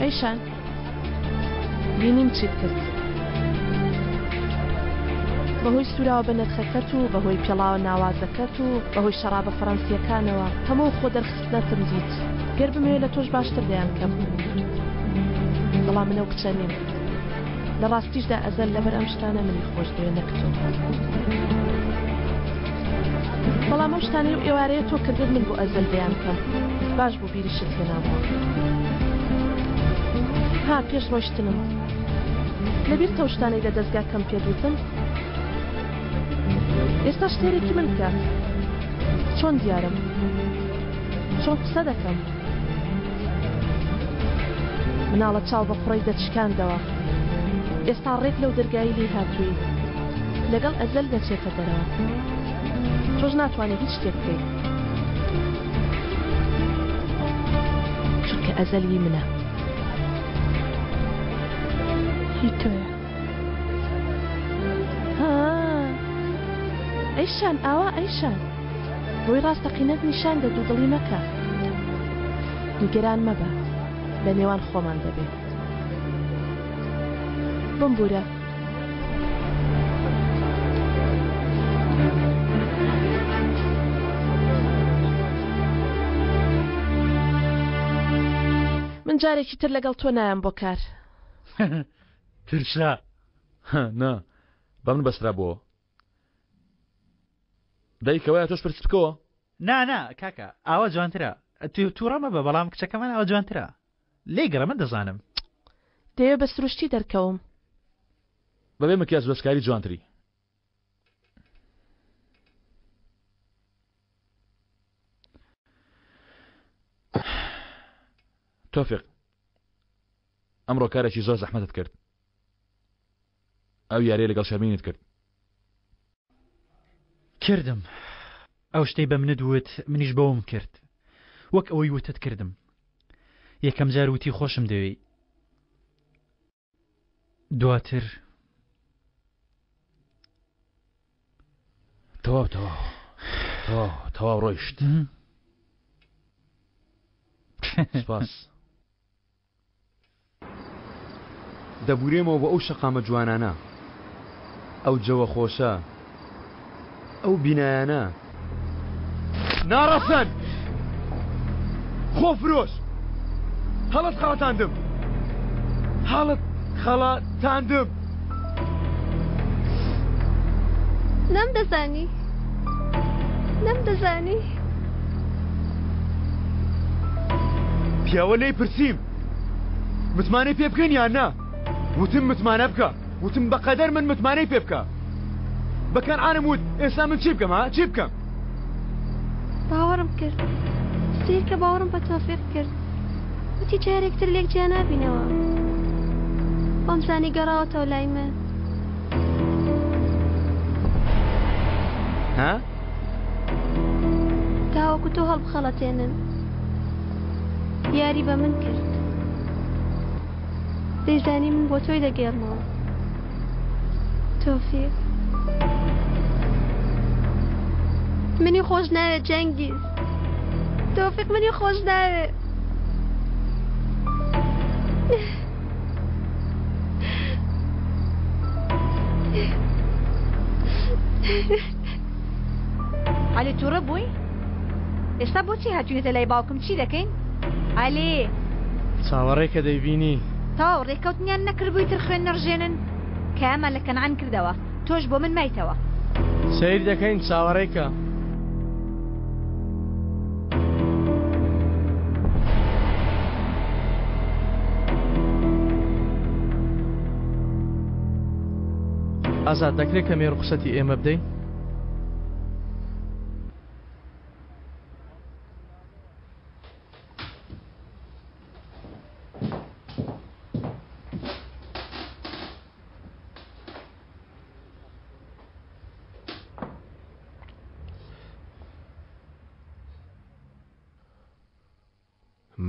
ئەیشان بینیم چیت کرد. بەهۆی سوراوە بە نرخەکەت و بەهۆی پێڵاوە ناوازەکەت و بەهۆی شەڕابە فەڕەنسیەکانەوە هەموو خۆ دەرخستنەتم دیت. گەر بمەوێت لە تۆش باشتر دەیان کەم، بەڵام منەو کچە نیم. لە ڕاستیشدا ئەزەل لەبەر ئەم شتانە منی خۆش دەوێ نەکتۆ. بەڵام ئەم شتانەی و ئێوارەیە تۆ کردت من بۆ ئەزەل دەیان کەم. باش بوو بیریشت هێنامەوە. ها پێش ڕۆیشتنم لەبیر تەو شتانەی لە دەستگاکەم پێدوتم. ئێستا شتێرێکی من بکە. چۆن دیارم؟ چۆن قسە دەکەم؟ مناڵە چاو بە قوڕی دەچکاندەوە. ئێستا ڕێک لەو دەرگایی لێ هاتووی لەگەڵ ئەزەل دەچێتە دەرەوە. تۆش ناتوانێت هیچ شتێک بکەیت چونکە ئەزەلی منە. هی تۆیە. ئەیشان ئاوا ئەیشان بۆی ڕاستەقینەت نیشان دە دوو دڵی مەکە. نیگەران مەبە، لە نێوان خۆمان دەبێت. بمبورە. من جارێکی تر لەگەڵ تۆ نایەم بۆ کار. ترشا نا با من بەسرا بووە. دایکەوەیە تۆش پرست بکەوە؟ نا کاکە ئاوا جوانترە. تووڕەمە بە بەڵام کچەکەمان ئەوە جوانترە. لێ گەڕە من دەزانم. دەیە بە سروشتی دەرکەوم بەبێ مکیاز بەسکاری جوانتری. تۆفیق ئەمڕۆ کارێکی زۆر زەحمەتت کرد. ئەو یاریە لەگەڵ شەرمینت کردم. ئەو شتەی بە منت وت منیش بەوم کرد وەک ئەوەی وتت کردم. یەکەم جار وتی خۆشم دەوێ، دواتر تەواو ڕۆیشت. سپاس. دەبورێمەوە بە ئەو شەقامە جوانانە، ئەو جەوە خۆشە، ئەو بینایانە. ناڕەسەن خۆفرۆش هەڵت خەڵەتاندم، هەڵت خەڵەتاندم. نەمدەزانی پیاوە لێی پرسییم متمانەی پێ بکەین یان نا؟ وتم متمانە بکە، وتم بەقەدەر من متمانەی پێ بکە. بەکەن ئانم وت ئێستا من چی بکەم؟ ها چی بکەم؟ باوەڕم کرد، سیر کە باوەڕم بە تۆفیق کرد. وتی جارێکتر لێک جیا نابینەوە. بۆمزانی گەڕاوەتەوە لای من. ها؟ تاوەکو تۆ هەڵبخەڵەتێنن. یاری بە من کرد. دەیزانی من بۆ تۆی دەگێڕمەوە. تۆفیق منی خۆش ناوێت جەنگیز تۆفیق منی خۆش ناوێت علی تووڕە بووی؟ ئێستا بۆچی هاتوونێتە لای باوکم چی دەکەین؟ علی چاوەڕێ کە دەیبینی تاو ڕێکەوتنیان نەکردبووی تر خوێن نەڕژێنن کە ئەمە لە کەنعان کردەوە تۆش بۆ من مایتەوە سیر دەکەین چاوەڕێکە ئازاد دەکرێت کە مێ ڕوخسەتی ئێمە بدەین؟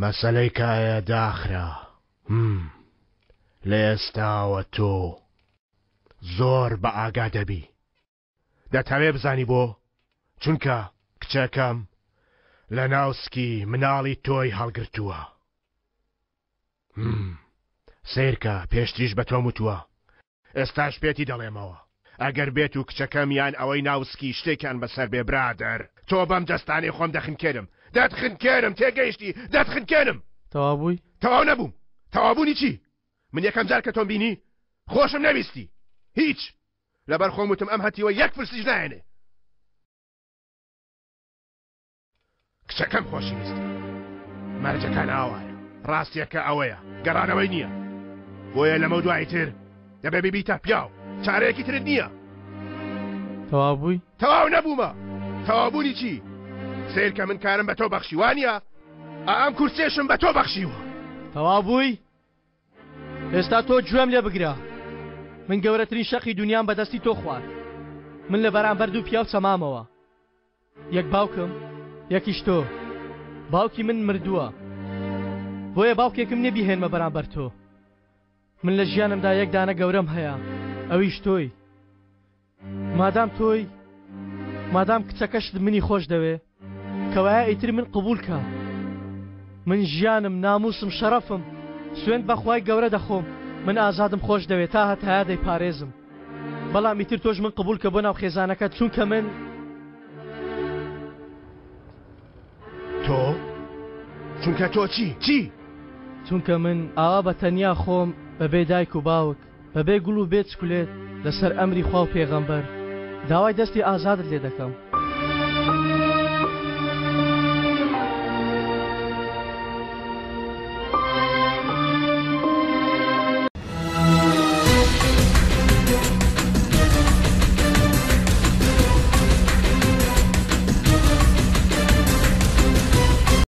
مەسەلەی کایە داخرا لە ئێستاوە تۆ زۆر بە ئاگا دەبی دەتەوێ بزانی بۆ چونکە کچەکەم لە ناوسکی مناڵی تۆی هەڵگرتووە سیرکە پێشتریش بە تۆم وتووە ئێستاش پێتی دەڵێمەوە ئەگەر بێت و کچەکەم یان ئەوەی ناوسکی شتێکیان بەسەر بێ برادەر تۆ بەم دەستانی خۆم دەخنکێنم دەتخنکێنم تێگەیشتی دەتخنکێنم تەواو بووی؟ تەواو نەبووم تەوابوونی چی؟ من یەکەم جار کە تۆم بینی خۆشم نەویستی هیچ لەبەر خۆم وتم ئەم هەتیوە یەک فرسیش نایەنێ کچەکەم خۆشی ویست مەرجەکان ئاوایە ڕاستیەکە ئەوەیە گەڕانەوەی نییە بۆیە لەمە دوایی تر دەبێ بیبیتە پیاو چارەیەکی ترت نییە تەواو بووی؟ تەواو نەبوومە تەوابوونی چی؟ سیرکە من کارم بە تۆ بەخشیوانیە ئەم کورسێشم بە تۆ بەخشیوە تەواو بووی؟ ئێستا تۆ گوێم لێ بگرە من گەورەترین شەقی دنیام بەدەستی تۆ خوارد من لە بەرامبەر دوو پیاو چەمامەوە یەک باوکم یەکیش تۆ باوکی من مردووە بۆیە باوکێکم نەبیهێنمە بەرامبەر تۆ من لە ژیانمدا یەک دانە گەورەم هەیە ئەویش تۆی مادام کچەکەشت منی خۆش دەوێ کەوایە ئیتر من قبول کە من ژیانم ناموسم شەرەفم سوێن بەخوای گەورە دەخۆم من ئازادم خۆش دەوێت تا هەتایە دەیپارێزم بەڵام ئیتر تۆش من قبول کە بۆ ناو خێزانەکەت چونکە من تۆ چونکە تۆ چی؟ چونکە من ئاوا بە تەنیا خۆم بەبێ دایک و باوک بەبێ گوڵ و بێت چکولێت لەسەر ئەمری خوا و پێغەمبەر داوای دەستی ئازادت لێ دەکەم